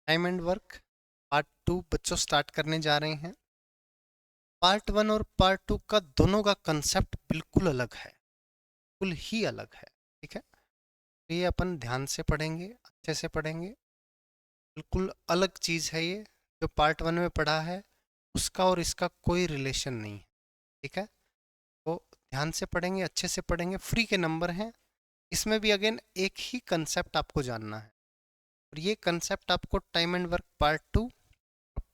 Time and work part 2 बच्चों start करने जा रहे हैं। पार्ट 1 और पार्ट 2 का दोनों का कंसेप्ट बिल्कुल अलग है, बिल्कुल ही अलग है। ठीक है, तो ये अपन ध्यान से पढ़ेंगे, अच्छे से पढ़ेंगे। बिल्कुल अलग चीज़ है ये। जो पार्ट 1 में पढ़ा है उसका और इसका कोई रिलेशन नहीं है। ठीक है, तो ध्यान से पढ़ेंगे, अच्छे से पढ़ेंगे। फ्री के नंबर हैं। इसमें भी अगेन एक ही कंसेप्ट आपको जानना है, और ये कंसेप्ट आपको time and work part 2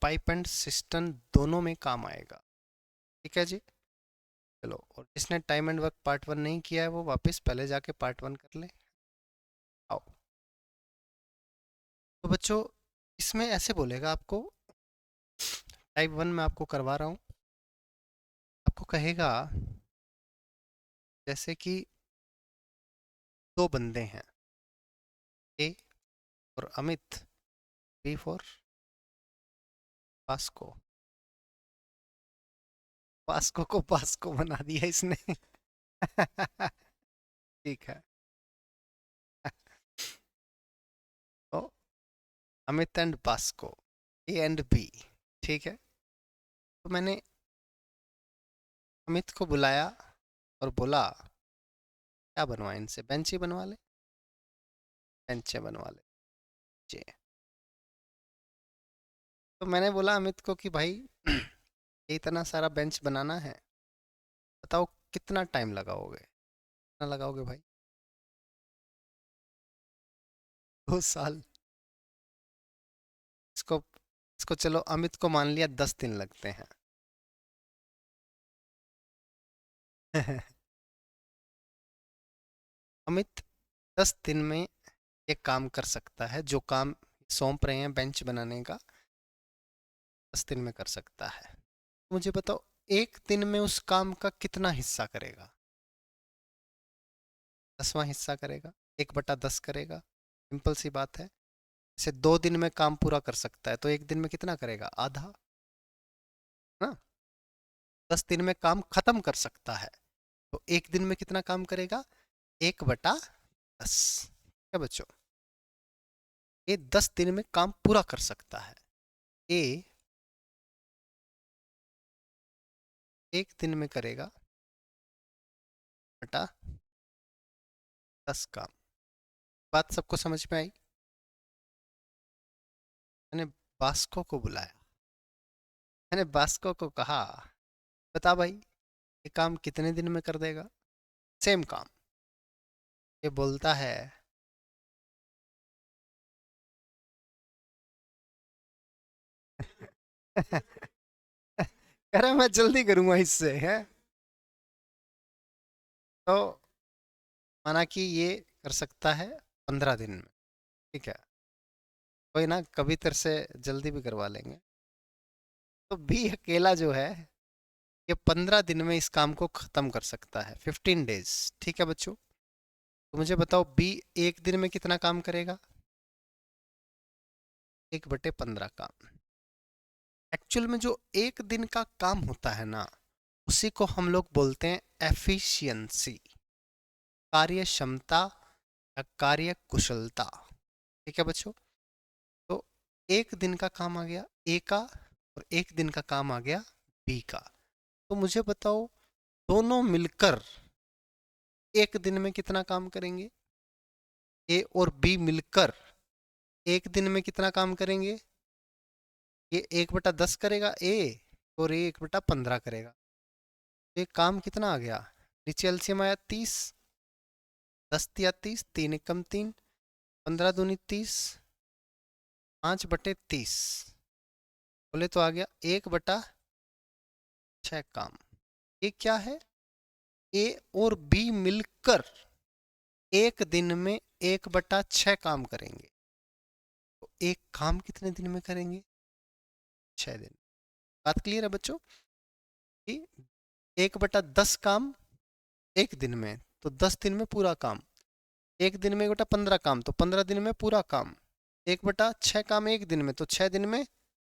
pipe and system दोनों में काम आएगा। ठीक है जी, चलो। और जिसने टाइम एंड वर्क पार्ट 1 नहीं किया है वो वापस पहले जाके पार्ट 1 कर ले। आओ, तो बच्चों इसमें ऐसे बोलेगा आपको। टाइप 1 में आपको करवा रहा हूँ। आपको कहेगा जैसे कि दो बंदे हैं, ए और अमित, बी फॉर पास्को। पास्को को पास्को बना दिया इसने। ठीक है। तो अमित एंड पास्को, ए एंड बी। ठीक है, तो मैंने अमित को बुलाया और बोला क्या बनवाए इनसे, बेंच ही बनवा ले, बेंचें बनवा ले जी। तो मैंने बोला अमित को कि भाई ये इतना सारा बेंच बनाना है, बताओ कितना टाइम लगाओगे, कितना लगाओगे भाई? 2 साल। इसको इसको चलो अमित को मान लिया 10 दिन लगते हैं। अमित 10 दिन में ये काम कर सकता है, जो काम सौंप रहे हैं बेंच बनाने का, 10 दिन में कर सकता है। मुझे बताओ एक दिन में उस काम का कितना हिस्सा करेगा? 10वां हिस्सा करेगा, 1/10 करेगा। सिंपल सी बात है। जैसे 2 दिन में काम पूरा कर सकता है तो एक दिन में कितना करेगा? आधा ना। 10 दिन में काम खत्म कर सकता है तो एक दिन में कितना काम करेगा? 1/10। क्या बच्चों, ये 10 दिन में काम पूरा कर सकता है। ये एक दिन में करेगा बटा 10 काम। बात सबको समझ में आई? मैंने बास्को को बुलाया, मैंने बास्को को कहा बता भाई ये काम कितने दिन में कर देगा, सेम काम। ये बोलता है कह रहा मैं जल्दी करूंगा इससे है। तो माना कि ये कर सकता है 15 दिन में। ठीक है, कोई ना, कभी तेरे से जल्दी भी करवा लेंगे। तो बी अकेला जो है ये 15 दिन में इस काम को खत्म कर सकता है, 15 डेज। ठीक है बच्चों, तो मुझे बताओ बी एक दिन में कितना काम करेगा? 1/15 काम। एक्चुअल में जो एक दिन का काम होता है ना, उसी को हम लोग बोलते हैं एफिशिएंसी, कार्य क्षमता या कार्य कुशलता। ठीक है बच्चों, तो एक दिन का काम आ गया ए का और एक दिन का काम आ गया बी का। तो मुझे बताओ दोनों मिलकर एक दिन में कितना काम करेंगे? ए और बी मिलकर एक दिन में कितना काम करेंगे? ये 1/10 करेगा ए, और ये 1/15 करेगा। ये काम कितना आ गया? नीचे एलसीएम आया 30, 10 या 30, 3 एकम 3, 15 दूनी 30, 5/30 बोले तो आ गया 1/6 काम। ये क्या है? ए और बी मिलकर एक दिन में 1/6 काम करेंगे। तो एक काम कितने दिन में करेंगे? 6 दिन। बात क्लियर है बच्चों कि 1/10 काम एक दिन में, तो 10 दिन में पूरा काम। एक दिन में 1/15 काम तो 15 दिन में पूरा काम। 1/6 काम एक दिन में तो 6 दिन में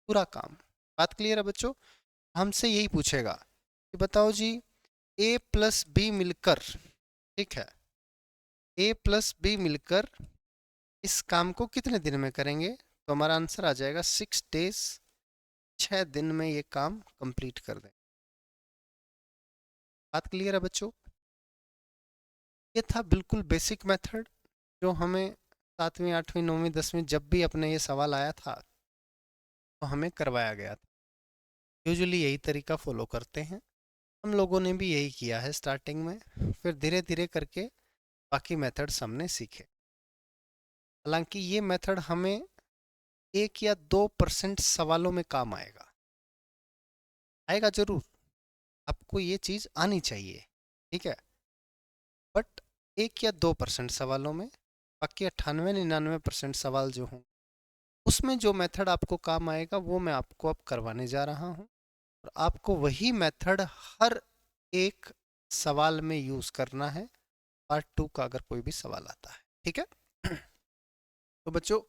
पूरा काम। बात क्लियर है बच्चों? हमसे यही पूछेगा कि बताओ जी ए प्लस बी मिलकर, ठीक है, ए प्लस बी मिलकर इस काम को कितने दिन में करेंगे? तो हमारा आंसर आ जाएगा 6 days, 6 दिन में ये काम कंप्लीट कर दें। बात क्लियर है बच्चों? ये था बिल्कुल बेसिक मेथड जो हमें 7वीं 8वीं 9वीं 10वीं जब भी अपने ये सवाल आया था तो हमें करवाया गया था। यूजुअली यही तरीका फॉलो करते हैं, हम लोगों ने भी यही किया है स्टार्टिंग में, फिर धीरे धीरे करके बाकी मेथड्स हमने सीखे। हालांकि ये मेथड हमें 1 या 2% सवालों में काम आएगा, आएगा जरूर, आपको ये चीज़ आनी चाहिए, ठीक है, बट 1 या 2% सवालों में, बाकी 98-99% सवाल जो हों उसमें जो मेथड आपको काम आएगा वो मैं आपको अब करवाने जा रहा हूँ, और आपको वही मेथड हर एक सवाल में यूज़ करना है, पार्ट 2 का अगर कोई भी सवाल आता है, ठीक है। तो बच्चों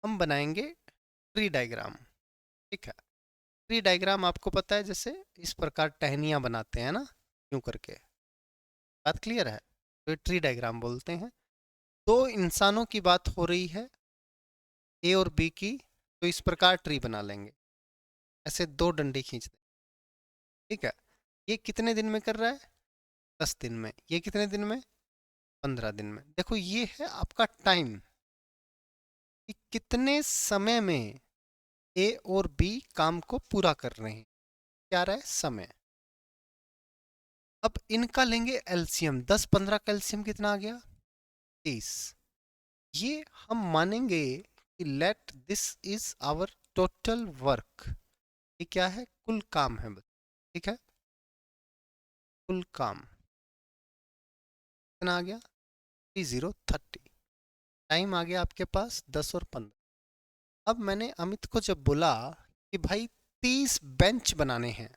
हम बनाएंगे ट्री डायग्राम, ठीक है। ट्री डायग्राम आपको पता है जैसे इस प्रकार टहनियाँ बनाते हैं ना, यूँ करके, बात क्लियर है, तो ये ट्री डायग्राम बोलते हैं। दो इंसानों की बात हो रही है, ए और बी की, तो इस प्रकार ट्री बना लेंगे, ऐसे 2 डंडे खींच दें, ठीक है। ये कितने दिन में कर रहा है? 10 दिन में। ये कितने दिन में? 15 दिन में। देखो ये है आपका टाइम कि कितने समय में ए और बी काम को पूरा कर रहे हैं, क्या रहा है? समय। अब इनका लेंगे एलसीएम, 10 15 का एलसीएम कितना आ गया? 30। ये हम मानेंगे कि let this is our total work, ये क्या है? कुल काम है, ठीक है, कुल काम कितना आ गया? 30 टाइम आ गया आपके पास 10 और 15। अब मैंने अमित को जब बोला कि भाई 30 बेंच बनाने हैं,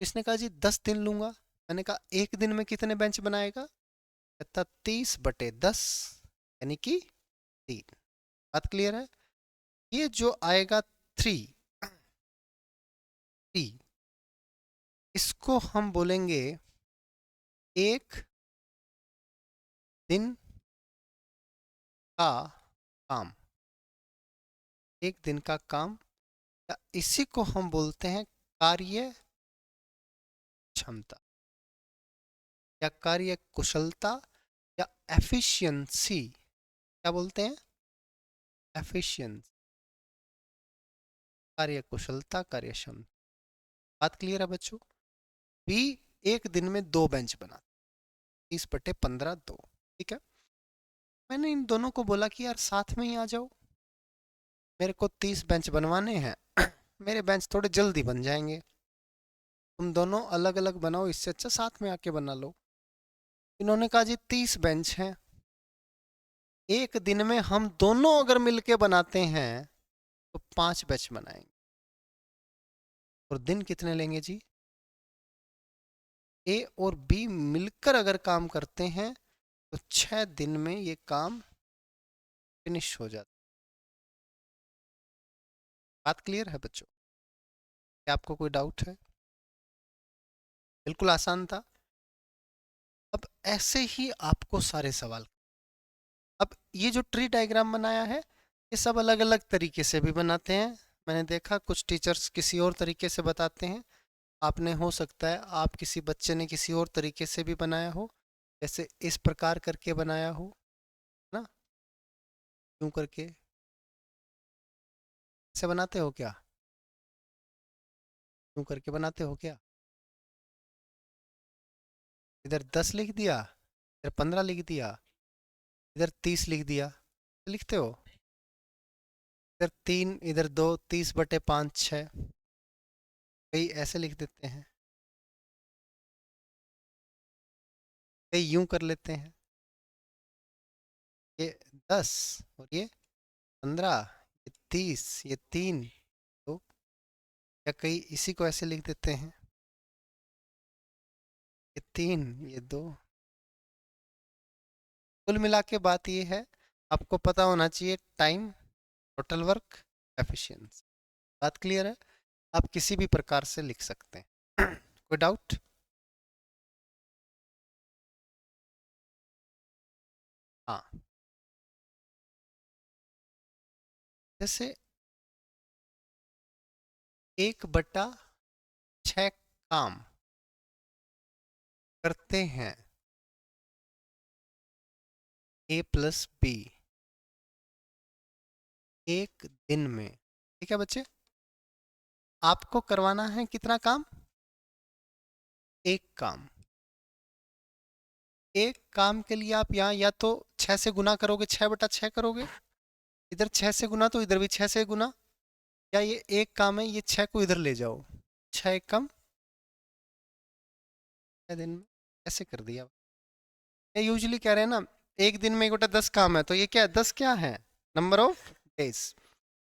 इसने कहा जी 10 दिन लूंगा। मैंने कहा 1 दिन में कितने बेंच बनाएगा? कहता 30/10 यानी कि 3। बात क्लियर है? ये जो आएगा 3 इसको हम बोलेंगे 1 दिन का काम, 1 दिन का काम, या इसी को हम बोलते हैं कार्य क्षमता या कार्य कुशलता या एफिशिएंसी। क्या बोलते हैं? एफिशिएंसी, कार्य कुशलता, कार्य क्षमता। बात क्लियर है बच्चों? बी 1 दिन में 2 बेंच बना, 30/15 2, ठीक है। मैंने इन दोनों को बोला कि यार साथ में ही आ जाओ, मेरे को 30 बेंच बनवाने हैं मेरे बेंच थोड़े जल्दी बन जाएंगे, तुम दोनों अलग अलग बनाओ, इससे अच्छा साथ में आके बना लो। इन्होंने कहा जी 30 बेंच हैं, 1 दिन में हम दोनों अगर मिलके बनाते हैं तो 5 बेंच बनाएंगे, और दिन कितने लेंगे जी? ए और बी मिलकर अगर काम करते हैं तो 6 दिन में ये काम फिनिश हो जाता। बात क्लियर है बच्चों? क्या आपको कोई डाउट है? बिल्कुल आसान था। अब ऐसे ही आपको सारे सवाल, अब ये जो ट्री डायग्राम बनाया है ये सब अलग अलग तरीके से भी बनाते हैं, मैंने देखा कुछ टीचर्स किसी और तरीके से बताते हैं, आपने हो सकता है आप किसी बच्चे ने किसी और तरीके से भी बनाया हो, जैसे इस प्रकार करके बनाया हो ना, यूं करके, ऐसे बनाते हो क्या? यूं करके बनाते हो क्या? इधर 10 लिख दिया, इधर 15 लिख दिया, इधर 30 लिख दिया, लिखते हो? इधर 3 इधर 2, 30/5 6, कई ऐसे लिख देते हैं, कई यूं कर लेते हैं, ये 10 और ये 15, ये 30, ये 3 तो, या कई इसी को ऐसे लिख देते हैं, ये 3 ये 2। कुल मिला के बात ये है, आपको पता होना चाहिए टाइम, टोटल वर्क, एफिशिएंसी। बात क्लियर है? आप किसी भी प्रकार से लिख सकते हैं कोई डाउट? हाँ जैसे 1/6 काम करते हैं A + B एक दिन में। ठीक है बच्चे, आपको करवाना है कितना काम? एक काम। एक काम के लिए आप यहाँ या तो 6 से गुना करोगे, 6/6 करोगे, इधर 6 से गुना तो इधर भी 6 से गुना, या ये एक काम है, ये 6 को इधर ले जाओ, 6 एक कम 6 दिन में ऐसे कर दिया। ये यूजुअली कह रहे हैं ना, एक दिन में 1/10 काम है, तो ये क्या है? 10 क्या है? Number of days.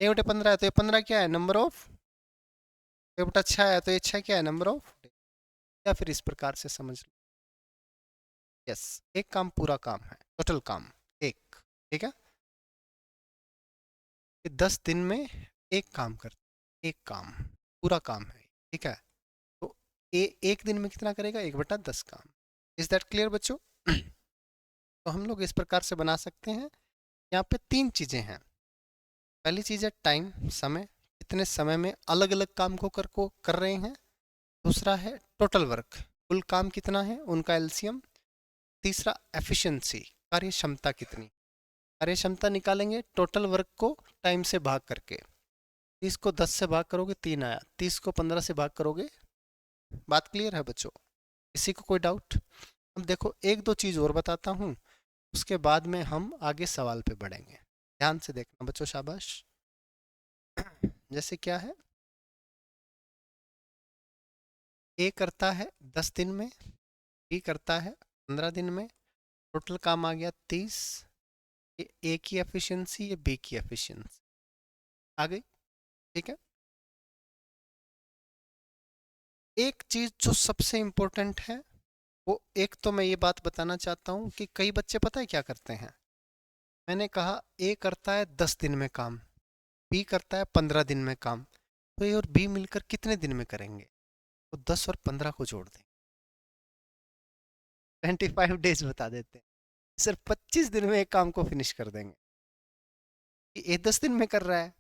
1/15 है तो ये 15 क्या है? Number of. 1/6 है तो ये 6 क्या है? Number of days. या फिर इस प्रकार से समझ लो, यस, एक काम पूरा काम है, टोटल काम एक। ठीक है, ये 10 दिन में एक काम करते, एक काम पूरा काम है। ठीक है, तो एक दिन में कितना करेगा? 1/10 काम। इज दैट क्लियर बच्चों? तो हम लोग इस प्रकार से बना सकते हैं। यहाँ पे 3 चीजें हैं। पहली चीज है टाइम, समय, कितने समय में अलग अलग काम को कर रहे हैं। दूसरा है टोटल वर्क, कुल काम कितना है, उनका एलसीएम। तीसरा एफिशिएंसी, कार्य क्षमता कितनी। कार्य क्षमता निकालेंगे टोटल वर्क को टाइम से भाग करके। 30 को 10 से भाग करोगे 3 आया, 30 को 15 से भाग करोगे। बात क्लियर है बच्चों? किसी को कोई डाउट? अब देखो एक दो चीज़ और बताता हूँ, उसके बाद में हम आगे सवाल पे बढ़ेंगे। ध्यान से देखना बच्चों, शाबाश। जैसे क्या है, ए करता है 10 दिन में, बी करता है 15 दिन में, टोटल काम आ गया 30। ये ए की एफिशिएंसी, ये बी की एफिशिएंसी आ गई। ठीक है, एक चीज जो सबसे इंपॉर्टेंट है, वो एक तो मैं ये बात बताना चाहता हूँ कि कई बच्चे पता है क्या करते हैं। मैंने कहा ए करता है 10 दिन में काम, बी करता है 15 दिन में काम, तो ए और बी मिलकर कितने दिन में करेंगे? तो 10 और 15 को जोड़ दें, 25 डेज बता देते हैं। सिर्फ 25 दिन में एक काम को फिनिश कर देंगे। ये 10 दिन में कर रहा है,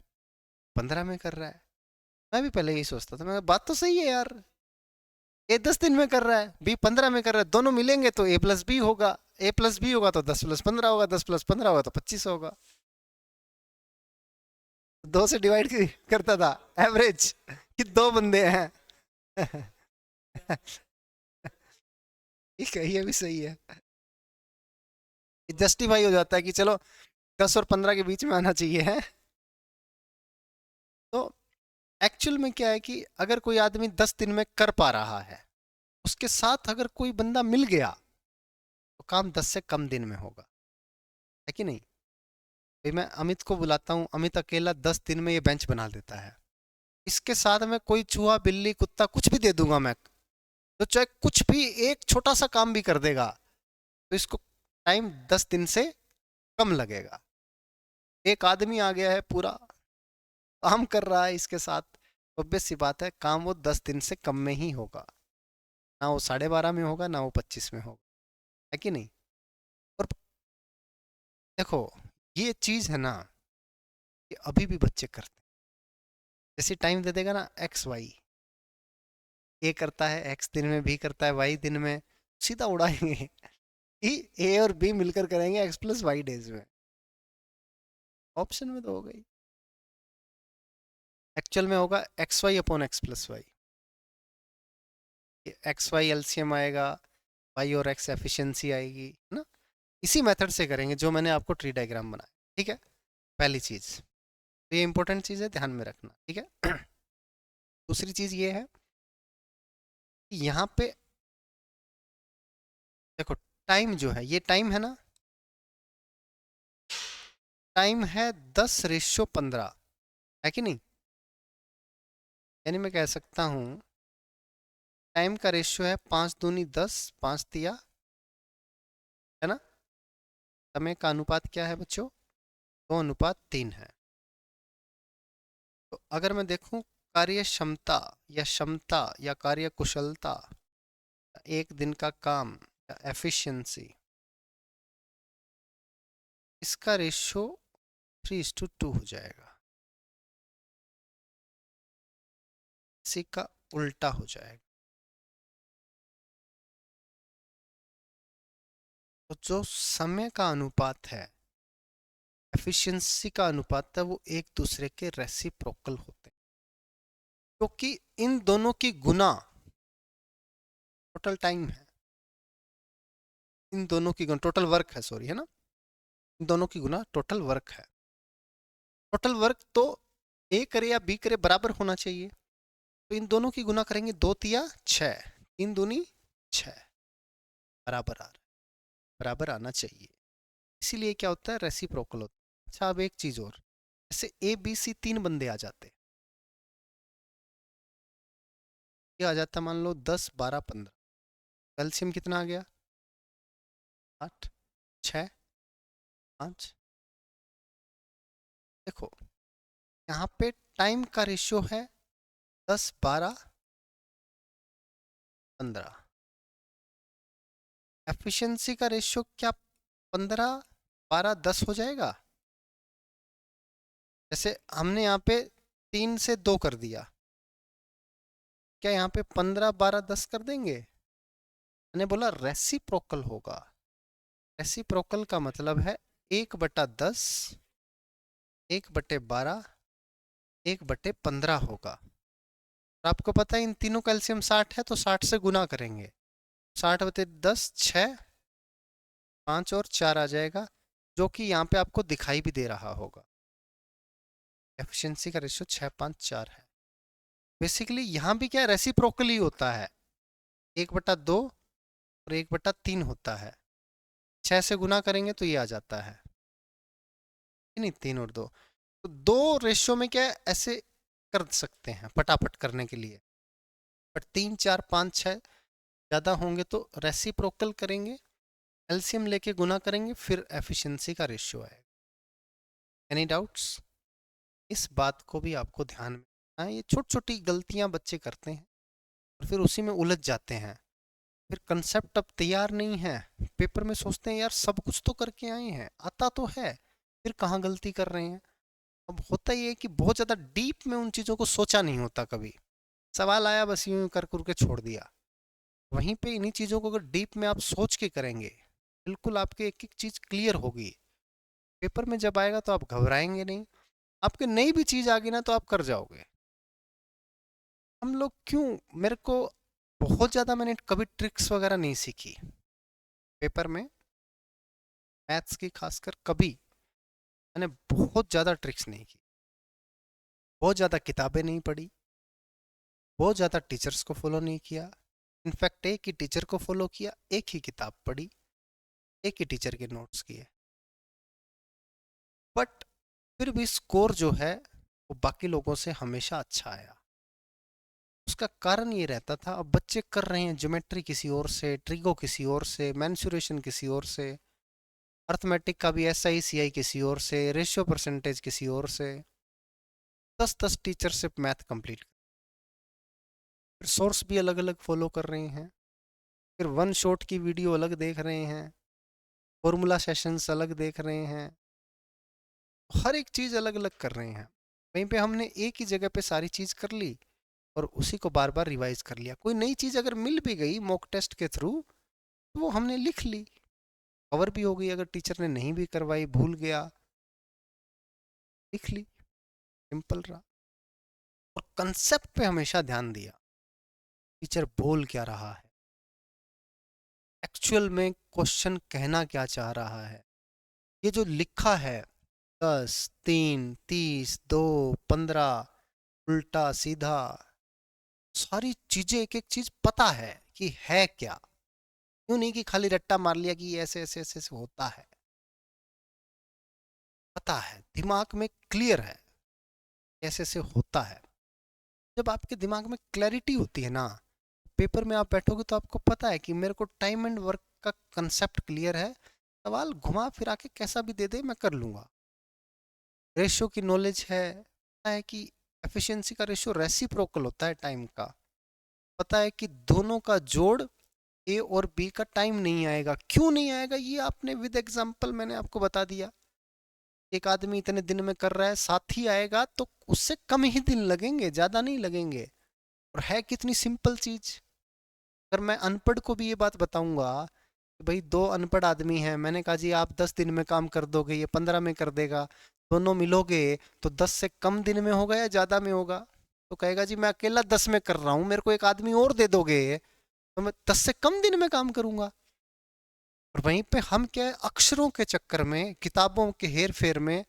15 में कर रहा है। मैं भी पहले यही सोचता था, मैं बात तो सही है यार, ए 10 दिन में कर रहा है, बी 15 में कर रहा है, दोनों मिलेंगे तो A+B होगा, A+B होगा तो 10+15 होगा, 10+15 होगा तो 25 होगा। 2 से डिवाइड करता था एवरेज कि 2 बंदे हैं। ठीक है, ये भी सही है, जस्टिफाई हो जाता है कि चलो 10 और 15 के बीच में आना चाहिए है। तो एक्चुअल में क्या है कि अगर कोई आदमी 10 दिन में कर पा रहा है, उसके साथ अगर कोई बंदा मिल गया, तो काम 10 से कम दिन में होगा, है कि नहीं? भाई मैं अमित को बुलाता हूँ, अमित अकेला 10 दिन में ये बेंच बना देता है। इसके साथ में कोई चूहा बिल्ली कुत्ता कुछ भी दे दूंगा मैं, तो चाहे कुछ भी एक छोटा सा काम भी कर देगा, तो इसको टाइम 10 दिन से कम लगेगा। एक आदमी आ गया है, पूरा काम कर रहा है इसके साथ, ऑब्वियस सी बात है काम वो 10 दिन से कम में ही होगा, ना वो 12.5 में होगा, ना वो 25 में होगा, है कि नहीं? और देखो ये चीज है ना, ये अभी भी बच्चे करते हैं। जैसे टाइम दे देगा ना XY, ए करता है X दिन में, बी करता है Y दिन में, सीधा उड़ाएंगे कि ए और बी मिलकर करेंगे X+Y डेज में। ऑप्शन में तो हो गई, एक्चुअल में होगा XY/X+Y। XY एलसीएम आएगा, Y और X एफिशिएंसी आएगी, है ना? इसी मेथड से करेंगे जो मैंने आपको ट्री डायग्राम बनाया। ठीक है, पहली चीज तो ये इंपॉर्टेंट चीज है, ध्यान में रखना। ठीक है, दूसरी चीज ये है कि यहाँ पे देखो, टाइम जो है, ये टाइम है ना, टाइम है 10:15, है कि नहीं? यानी मैं कह सकता हूँ टाइम का रेशियो है 5 दूनी 10, 5 तिया, है ना? समय का अनुपात क्या है बच्चों? 2:3 है। तो अगर मैं देखूं कार्य क्षमता या क्षमता या कार्य कुशलता, एक दिन का काम या एफिशिएंसी, इसका रेशियो 3:2 हो जाएगा। एफिशिएंसी का उल्टा हो जाएगा। तो जो समय का अनुपात है, एफिशिएंसी का अनुपात है, वो एक दूसरे के रेसिप्रोकल होते हैं, क्योंकि इन दोनों की गुना टोटल टाइम है, इन दोनों की गुना टोटल वर्क है, सॉरी, है ना, इन दोनों की गुना टोटल वर्क है। टोटल वर्क तो ए करे या बी करे बराबर होना चाहिए, तो इन दोनों की गुना करेंगे, 2 तिया 6, 3 दूनी 6, बराबर आ रहा है, बराबर आना चाहिए, इसीलिए क्या होता है, रेसिप्रोकल होता है। अच्छा, अब एक चीज और, जैसे ए बी सी 3 बंदे आ जाते, ये आ जाता मान लो 10 12 15, एलसीएम कितना आ गया, 8 6 5। देखो यहाँ पे टाइम का रेशियो है 10 12 15, एफिशिएंसी का रेशियो क्या 15 12 10 हो जाएगा। जैसे हमने यहाँ पे 3 से 2 कर दिया, क्या यहाँ पे 15 12 10 कर देंगे। मैंने बोला रेसिप्रोकल होगा, रेसिप्रोकल का मतलब है 1/10, 1/12, 1/15 होगा। और आपको पता है इन तीनों का एलसीएम 60 है, तो 60 से गुना करेंगे, 60/10 6 5 और 4 आ जाएगा, जो कि यहाँ पे आपको दिखाई भी दे रहा होगा। एफिशिएंसी का रेशियो 6 5 4 है। बेसिकली यहाँ भी क्या रेसिप्रोकल ही होता है, 1/2 और 1/3 होता है, 6 से गुना करेंगे तो ये आ जाता है, नहीं 3 और 2, तो 2 रेशियो में क्या ऐसे कर सकते हैं फटाफट करने के लिए, बट 3 4 5 6 ज़्यादा होंगे तो रेसिप्रोकल करेंगे, एलसीएम लेके गुना करेंगे, फिर एफिशिएंसी का रेशियो आएगा। एनी डाउट्स, इस बात को भी आपको ध्यान में, हाँ, ये छोटी छोटी गलतियां बच्चे करते हैं और फिर उसी में उलझ जाते हैं, फिर कंसेप्ट अब तैयार नहीं है, पेपर में सोचते हैं यार सब कुछ तो करके आए हैं, आता तो है, फिर कहाँ गलती कर रहे हैं। अब होता ही है कि बहुत ज़्यादा डीप में उन चीज़ों को सोचा नहीं होता, कभी सवाल आया बस यूं कर करके छोड़ दिया। वहीं पे इन्हीं चीज़ों को अगर डीप में आप सोच के करेंगे, बिल्कुल आपके एक एक चीज़ क्लियर होगी, पेपर में जब आएगा तो आप घबराएंगे नहीं, आपके नई भी चीज़ आ गई ना तो आप कर जाओगे। हम लोग क्यों, मेरे को बहुत ज़्यादा मैंने कभी ट्रिक्स वगैरह नहीं सीखी पेपर में, मैथ्स की खासकर कभी मैंने बहुत ज़्यादा ट्रिक्स नहीं की, बहुत ज़्यादा किताबें नहीं पढ़ी, बहुत ज़्यादा टीचर्स को फॉलो नहीं किया, इनफैक्ट एक ही टीचर को फॉलो किया, एक ही किताब पढ़ी, एक ही टीचर के नोट्स किए, बट फिर भी स्कोर जो है वो बाकी लोगों से हमेशा अच्छा आया। उसका कारण ये रहता था, अब बच्चे कर रहे हैं ज्योमेट्री किसी और से, ट्रिगो किसी और से, मेंसुरेशन किसी और से, अर्थमेटिक का भी एस आई सी आई किसी और से, रेशियो परसेंटेज किसी और से, 10 टीचर से मैथ कंप्लीट, फिर सोर्स भी अलग अलग फॉलो कर रहे हैं, फिर वन शॉट की वीडियो अलग देख रहे हैं, फॉर्मूला सेशंस अलग देख रहे हैं, हर एक चीज़ अलग अलग कर रहे हैं। वहीं पे हमने एक ही जगह पे सारी चीज़ कर ली और उसी को बार बार रिवाइज कर लिया। कोई नई चीज़ अगर मिल भी गई मॉक टेस्ट के थ्रू तो वो हमने लिख ली, कवर भी हो गई, अगर टीचर ने नहीं भी करवाई, भूल गया, लिख ली, सिंपल रहा। और कंसेप्ट पे हमेशा ध्यान दिया, टीचर बोल क्या रहा है, एक्चुअल में क्वेश्चन कहना क्या चाह रहा है, ये जो लिखा है 10 3 30 2 15 उल्टा सीधा, सारी चीजें एक एक चीज पता है कि है क्या, यूं नहीं कि खाली रट्टा मार लिया कि ऐसे ऐसे ऐसे ऐसे होता है, पता है, दिमाग में क्लियर है कैसे से होता है। जब आपके दिमाग में क्लैरिटी होती है ना, पेपर में आप बैठोगे तो आपको पता है कि मेरे को टाइम एंड वर्क का कंसेप्ट क्लियर है, सवाल घुमा फिरा के कैसा भी दे दे मैं कर लूंगा। रेशियो की नॉलेज है, पता है कि एफिशिएंसी का रेशियो रेसिप्रोकल होता है टाइम का, पता है कि दोनों का जोड़ ए और बी का टाइम नहीं आएगा, क्यों नहीं आएगा ये आपने विद एग्जांपल मैंने आपको बता दिया। एक आदमी इतने दिन में कर रहा है, साथी आएगा तो उससे कम ही दिन लगेंगे, ज्यादा नहीं लगेंगे, और है कितनी सिंपल चीज। अगर मैं अनपढ़ को भी ये बात बताऊंगा कि भाई दो अनपढ़ आदमी हैं, मैंने कहा जी आप 10 दिन में काम कर दोगे, ये 15 में कर देगा, दोनों मिलोगे तो 10 से कम दिन में होगा या ज्यादा में होगा? तो कहेगा जी मैं अकेला 10 में कर रहा हूँ, मेरे को एक आदमी और दे दोगे तो मैं 10 से कम दिन में काम करूंगा। और वहीं पे हम क्या है, अक्षरों के चक्कर में, किताबों के हेर फेर में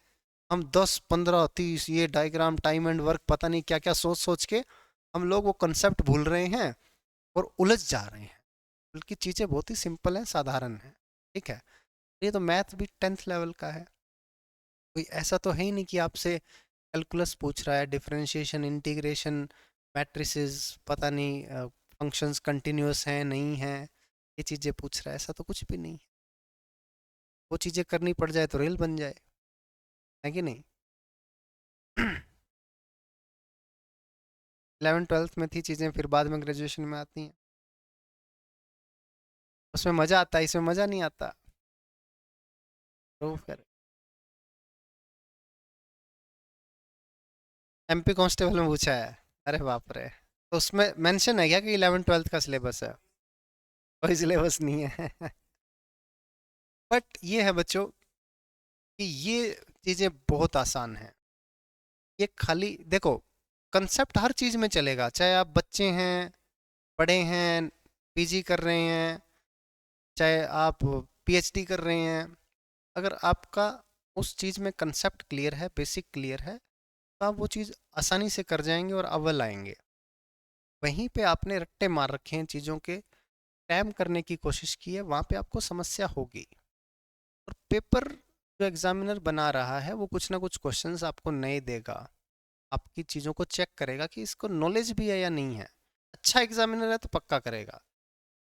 हम 10 15 30 ये डायग्राम टाइम एंड वर्क पता नहीं क्या क्या सोच सोच के हम लोग वो कंसेप्ट भूल रहे हैं और उलझ जा रहे हैं। बल्कि चीज़ें बहुत ही सिंपल हैं, साधारण हैं। ठीक है, ये तो मैथ भी 10th लेवल का है। कोई ऐसा तो है ही नहीं कि आपसे कैलकुलस पूछ रहा है, डिफरेंशिएशन, इंटीग्रेशन, मैट्रिसेस, पता नहीं फंक्शंस कंटिन्यूअस हैं नहीं हैं, ये चीज़ें पूछ रहा है, ऐसा तो कुछ भी नहीं है। वो चीज़ें करनी पड़ जाए तो रेल बन जाए, है कि नहीं? 11th 12th में थी चीज़ें, फिर बाद में ग्रेजुएशन में आती हैं। उसमें मज़ा आता है, इसमें मज़ा नहीं आता। तो फिर एमपी कांस्टेबल में पूछा है? अरे बाप रे! तो उसमें मेंशन है क्या कि 11th 12th का सिलेबस है? कोई सिलेबस नहीं है। बट ये है बच्चों कि ये चीज़ें बहुत आसान हैं। ये खाली देखो, कंसेप्ट हर चीज़ में चलेगा, चाहे आप बच्चे हैं, बड़े हैं, पीजी कर रहे हैं, चाहे आप पीएचडी कर रहे हैं। अगर आपका उस चीज़ में कंसेप्ट क्लियर है, बेसिक क्लियर है, तो आप वो चीज़ आसानी से कर जाएंगे और अव्वल आएंगे। वहीं पे आपने रट्टे मार रखे हैं चीज़ों के, टैम करने की कोशिश की है, वहाँ पे आपको समस्या होगी। और पेपर जो एग्जामिनर बना रहा है वो कुछ ना कुछ क्वेश्चंस आपको नए देगा, आपकी चीज़ों को चेक करेगा कि इसको नॉलेज भी है या नहीं है। अच्छा एग्जामिनर है तो पक्का करेगा।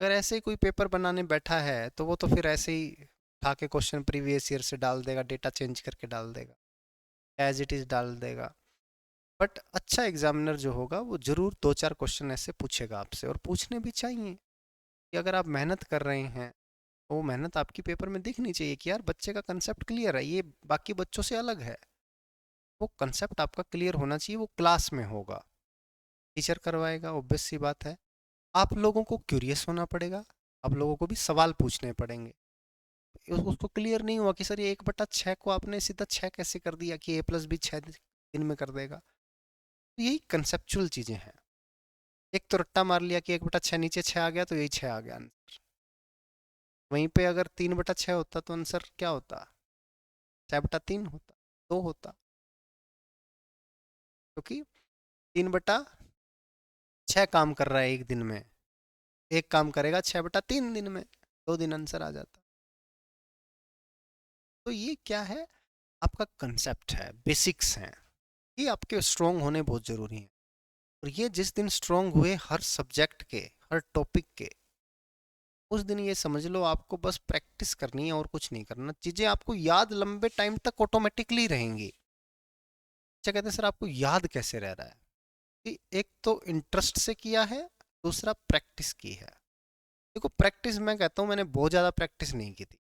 अगर ऐसे ही कोई पेपर बनाने बैठा है तो वो तो फिर ऐसे ही उठा के क्वेश्चन प्रीवियस ईयर से डाल देगा, डेटा चेंज करके डाल देगा, एज इट इज़ डाल देगा। बट अच्छा एग्जामिनर जो होगा वो जरूर 2 4 क्वेश्चन ऐसे पूछेगा आपसे, और पूछने भी चाहिए कि अगर आप मेहनत कर रहे हैं तो वो मेहनत आपकी पेपर में दिखनी चाहिए कि यार बच्चे का कंसेप्ट क्लियर है, ये बाकी बच्चों से अलग है। वो कंसेप्ट आपका क्लियर होना चाहिए, वो क्लास में होगा, टीचर करवाएगा, ऑब्वियस सी बात है। आप लोगों को क्यूरियस होना पड़ेगा, आप लोगों को भी सवाल पूछने पड़ेंगे। उसको क्लियर नहीं हुआ कि सर ये 1/6 को आपने सीधा 6 कैसे कर दिया कि A+B 6 दिन में कर देगा। तो यही कंसेप्चुअल चीज़ें हैं। एक तो रट्टा मार लिया कि 1/6 नीचे 6 आ गया तो यही 6 आ गया आंसर। वहीं पे अगर 3/6 होता तो आंसर क्या होता? 6/3 होता, 2 होता, क्योंकि 3/6 काम कर रहा है एक दिन में, एक काम करेगा 6/3 दिन में, 2 दिन आंसर आ जाता। तो ये क्या है? आपका कंसेप्ट है, बेसिक्स हैं, ये आपके स्ट्रॉन्ग होने बहुत ज़रूरी हैं। और ये जिस दिन स्ट्रॉन्ग हुए हर सब्जेक्ट के, हर टॉपिक के, उस दिन ये समझ लो आपको बस प्रैक्टिस करनी है और कुछ नहीं करना। चीज़ें आपको याद लंबे टाइम तक ऑटोमेटिकली रहेंगी। अच्छा कहते हैं सर आपको याद कैसे रह रहा है? कि एक तो इंटरेस्ट से किया है, दूसरा प्रैक्टिस की है। देखो प्रैक्टिस मैं कहता हूँ मैंने बहुत ज़्यादा प्रैक्टिस नहीं की थी।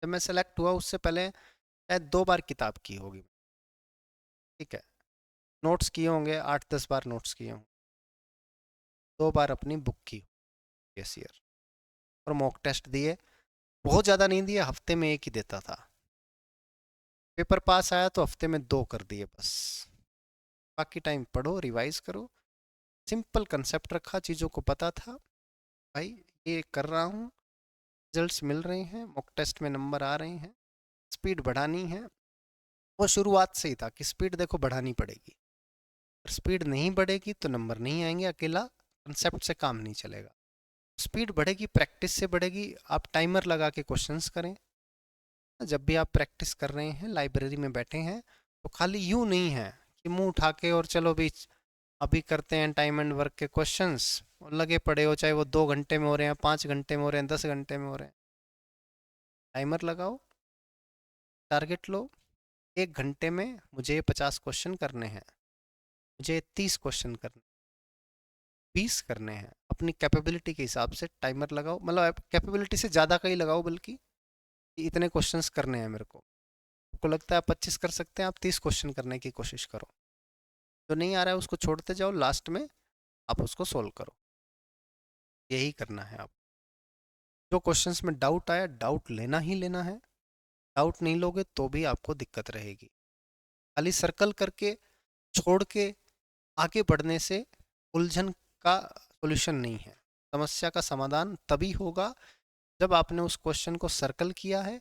जब मैं सेलेक्ट हुआ उससे पहले शायद 2 बार किताब की होगी। ठीक है, नोट्स किए होंगे 8 10 बार नोट्स किए होंगे, 2 बार अपनी बुक की यस ईयर, और मॉक टेस्ट दिए। बहुत ज़्यादा नहीं दिए, हफ्ते में एक ही देता था। पेपर पास आया तो हफ्ते में 2 कर दिए बस। बाकी टाइम पढ़ो, रिवाइज करो। सिंपल कंसेप्ट रखा, चीज़ों को पता था भाई ये कर रहा हूँ, रिजल्ट्स मिल रहे हैं, मॉक टेस्ट में नंबर आ रहे हैं, स्पीड बढ़ानी है। वो शुरुआत से ही था कि स्पीड देखो बढ़ानी पड़ेगी, अगर स्पीड नहीं बढ़ेगी तो नंबर नहीं आएंगे, अकेला कंसेप्ट से काम नहीं चलेगा। स्पीड बढ़ेगी, प्रैक्टिस से बढ़ेगी। आप टाइमर लगा के क्वेश्चंस करें। जब भी आप प्रैक्टिस कर रहे हैं, लाइब्रेरी में बैठे हैं, तो खाली यूं नहीं है कि मुंह उठा के और चलो भी अभी करते हैं टाइम एंड वर्क के क्वेश्चंस, और लगे पड़े हो, चाहे वो 2 घंटे में हो रहे हैं, 5 घंटे में हो रहे हैं, 10 घंटे में हो रहे हैं। टाइमर लगाओ, टारगेट लो, 1 घंटे में मुझे 50 क्वेश्चन करने हैं, मुझे 30 क्वेश्चन करने, 20 करने हैं। अपनी कैपेबिलिटी के हिसाब से टाइमर लगाओ, मतलब कैपेबिलिटी से ज़्यादा का ही लगाओ, बल्कि इतने क्वेश्चंस करने हैं मेरे को। आपको लगता है आप 25 कर सकते हैं, आप 30 क्वेश्चन करने की कोशिश करो। जो नहीं आ रहा है उसको छोड़ते जाओ, लास्ट में आप उसको सोल्व करो, यही करना है आप। जो क्वेश्चंस में डाउट आया, डाउट लेना ही लेना है, डाउट नहीं लोगे तो भी आपको दिक्कत रहेगी। खाली सर्कल करके छोड़ के आगे बढ़ने से उलझन का सॉल्यूशन नहीं है। समस्या का समाधान तभी होगा जब आपने उस क्वेश्चन को सर्कल किया है,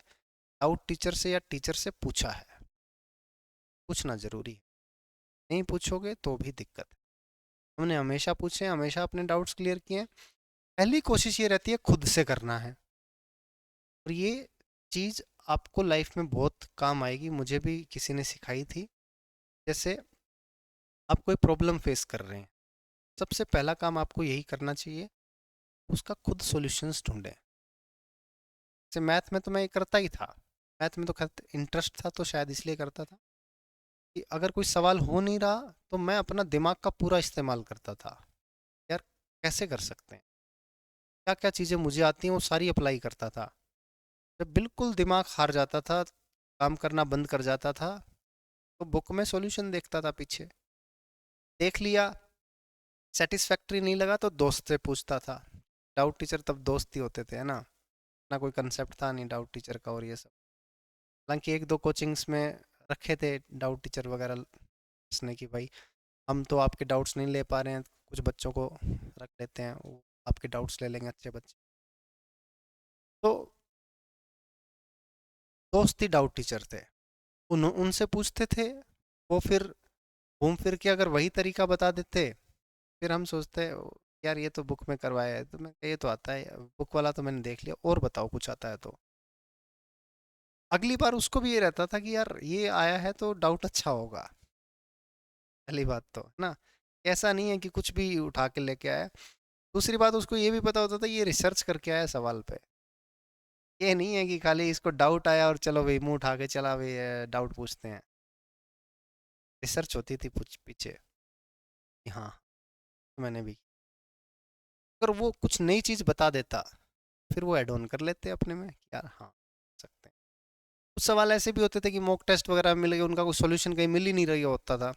डाउट टीचर से या टीचर से पूछा है। पूछना जरूरी है, नहीं पूछोगे तो भी दिक्कत है। हमने हमेशा पूछे, हमेशा अपने डाउट्स क्लियर किए हैं। पहली कोशिश ये रहती है खुद से करना है, और ये चीज़ आपको लाइफ में बहुत काम आएगी। मुझे भी किसी ने सिखाई थी। जैसे आप कोई प्रॉब्लम फेस कर रहे हैं, सबसे पहला काम आपको यही करना चाहिए, उसका खुद सॉल्यूशंस ढूंढें। जैसे मैथ में तो मैं ये करता ही था, मैथ में तो खैर इंटरेस्ट था तो शायद इसलिए करता था कि अगर कोई सवाल हो नहीं रहा तो मैं अपना दिमाग का पूरा इस्तेमाल करता था। यार कैसे कर सकते हैं, क्या क्या चीज़ें मुझे आती हैं वो सारी अप्लाई करता था। जब बिल्कुल दिमाग हार जाता था, काम करना बंद कर जाता था, तो बुक में सॉल्यूशन देखता था, पीछे देख लिया, सेटिस्फैक्ट्री नहीं लगा तो दोस्त से पूछता था। डाउट टीचर तब दोस्त ही होते थे, है ना, ना कोई कंसेप्ट था नहीं डाउट टीचर का और ये सब। हालांकि एक दो कोचिंग्स में रखे थे डाउट टीचर वगैरह, इसने कि भाई हम तो आपके डाउट्स नहीं ले पा रहे हैं, कुछ बच्चों को रख लेते हैं, वो आपके डाउट्स ले लेंगे, अच्छे बच्चे। तो दोस्त ही डाउट टीचर थे, उनसे पूछते थे। वो फिर घूम फिर के अगर वही तरीका बता देते, फिर हम सोचते यार ये तो बुक में करवाया है, तो मैं ये तो आता है बुक वाला, तो मैंने देख लिया, और बताओ कुछ आता है तो। अगली बार उसको भी ये रहता था कि यार ये आया है तो डाउट अच्छा होगा। पहली बात तो ना, ऐसा नहीं है कि कुछ भी उठा के लेके आया। दूसरी बात, उसको ये भी पता होता था ये रिसर्च करके आया सवाल पे। ये नहीं है कि खाली इसको डाउट आया और चलो भाई मुंह उठा के चला भाई डाउट पूछते हैं। रिसर्च होती थी पीछे कि हाँ, मैंने भी। अगर वो कुछ नई चीज़ बता देता, फिर वो ऐड ऑन कर लेते अपने में कि यार हाँ सकते हैं। कुछ सवाल ऐसे भी होते थे कि मॉक टेस्ट वगैरह मिल गए, उनका कोई सोल्यूशन कहीं मिल ही नहीं रही होता था।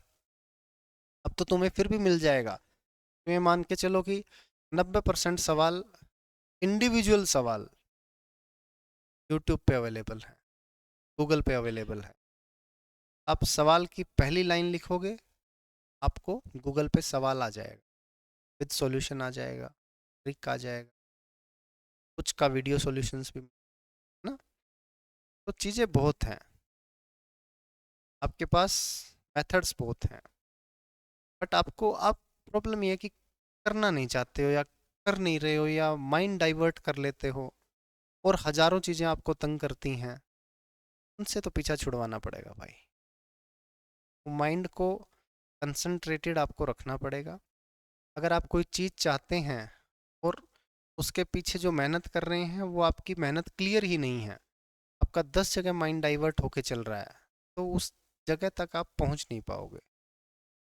अब तो तुम्हें फिर भी मिल जाएगा। तुम्हें मान के चलो कि 90% सवाल, इंडिविजुअल सवाल यूट्यूब पे अवेलेबल है, गूगल पे अवेलेबल है। आप सवाल की पहली लाइन लिखोगे, आपको गूगल पे सवाल आ जाएगा, विद सॉल्यूशन आ जाएगा, ट्रिक आ जाएगा, कुछ का वीडियो सॉल्यूशंस भी ना। तो चीज़ें बहुत हैं आपके पास, मेथड्स बहुत हैं, बट आप प्रॉब्लम ये है कि करना नहीं चाहते हो, या कर नहीं रहे हो, या माइंड डाइवर्ट कर लेते हो, और हजारों चीज़ें आपको तंग करती हैं। उनसे तो पीछा छुड़वाना पड़ेगा भाई। माइंड को कंसंट्रेटेड आपको रखना पड़ेगा। अगर आप कोई चीज़ चाहते हैं और उसके पीछे जो मेहनत कर रहे हैं वो आपकी मेहनत क्लियर ही नहीं है, आपका 10 जगह माइंड डाइवर्ट होके चल रहा है, तो उस जगह तक आप पहुंच नहीं पाओगे।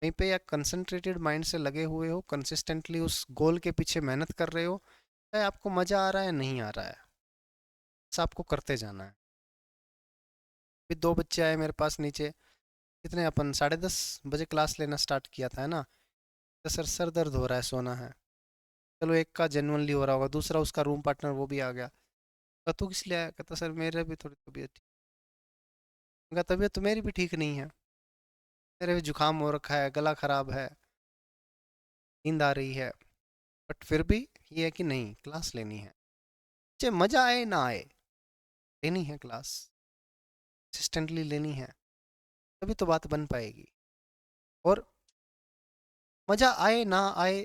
कहीं पे या कंसंट्रेटेड माइंड से लगे हुए हो, कंसिस्टेंटली उस गोल के पीछे मेहनत कर रहे हो, चाहे आपको मज़ा आ रहा है नहीं आ रहा है, बस आपको करते जाना है। फिर दो बच्चे आए मेरे पास नीचे, कितने अपन 10:30 बजे क्लास लेना स्टार्ट किया था, है ना। तो सर सर दर्द हो रहा है, सोना है। चलो एक का जेनुअनली हो रहा होगा, दूसरा उसका रूम पार्टनर वो भी आ गया। कहता तू किस लिए आया, कहता सर मेरे भी थोड़ी तबीयत ठीक। मैं कहा, तबीयत तो मेरी भी ठीक नहीं है, मेरे भी जुकाम हो रखा है, गला खराब है, नींद आ रही है, बट फिर भी ये है कि नहीं क्लास लेनी है, चाहे मज़ा आए ना आए, लेनी है क्लास, कंसिस्टेंटली लेनी है, तभी तो बात बन पाएगी। और मज़ा आए ना आए,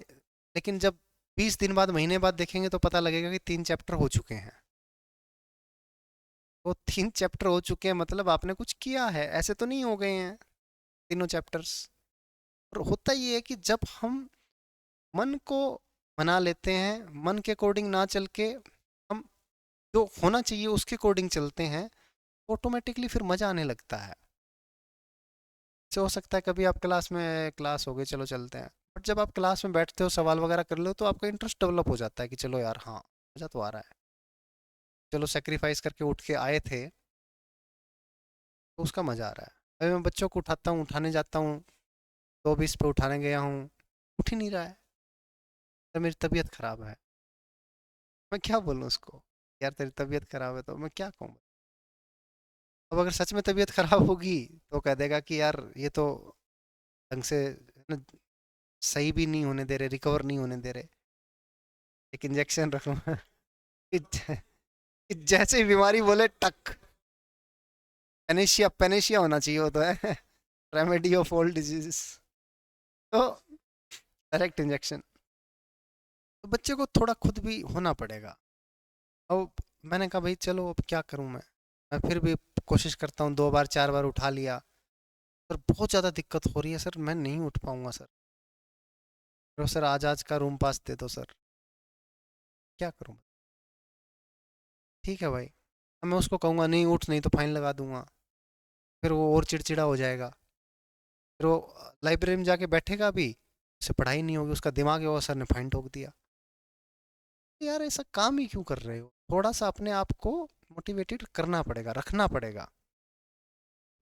लेकिन जब 20 दिन बाद, महीने बाद देखेंगे तो पता लगेगा कि 3 चैप्टर हो चुके हैं। वो 3 चैप्टर हो चुके हैं मतलब आपने कुछ किया है, ऐसे तो नहीं हो गए हैं तीनों चैप्टर्स। और होता ये है कि जब हम मन को बना लेते हैं, मन के अकॉर्डिंग ना चल के हम जो होना चाहिए उसके अकॉर्डिंग चलते हैं, ऑटोमेटिकली फिर मज़ा आने लगता है। से हो सकता है कभी आप क्लास में, क्लास हो गई चलो चलते हैं, बट जब आप क्लास में बैठते हो सवाल वगैरह कर लो तो आपका इंटरेस्ट डेवलप हो जाता है कि चलो यार हाँ मज़ा तो आ रहा है, चलो सेक्रीफाइस करके उठ के आए थे तो उसका मज़ा आ रहा है। अभी मैं बच्चों को उठाता हूँ, उठाने जाता हूँ, 2:20 पे उठाने गया हूँ, उठ ही नहीं रहा है, तो मेरी तबीयत खराब है। मैं क्या बोलूँ उसको? यार तेरी तबीयत खराब है, तो मैं क्या कहूँ? अब अगर सच में तबीयत खराब होगी तो कह देगा कि यार ये तो ढंग से न, सही भी नहीं होने दे रहे, रिकवर नहीं होने दे रहे, एक इंजेक्शन रख लूँ। कि कि जैसे ही बीमारी बोले टक, पेनेशिया पेनेशिया होना चाहिए, वो तो है। Remedy of all diseases. तो डायरेक्ट इंजेक्शन। तो बच्चे को थोड़ा खुद भी होना पड़ेगा। अब मैंने कहा भाई चलो अब क्या करूं मैं फिर भी कोशिश करता हूँ, 2 बार 4 बार उठा लिया। सर बहुत ज़्यादा दिक्कत हो रही है सर, मैं नहीं उठ पाऊंगा सर। तो सर आज आज का रूम पास दे दो सर। क्या करूं? ठीक है भाई। अब मैं उसको कहूँगा नहीं उठ, नहीं तो फाइन लगा दूंगा। फिर वो और चिड़चिड़ा हो जाएगा। फिर वो लाइब्रेरी में जाके बैठेगा भी, उसे पढ़ाई नहीं होगी, उसका दिमाग है वो सर ने फाइन ठोक दिया। यार ऐसा काम ही क्यों कर रहे हो? थोड़ा सा अपने आप को मोटिवेटेड करना पड़ेगा, रखना पड़ेगा।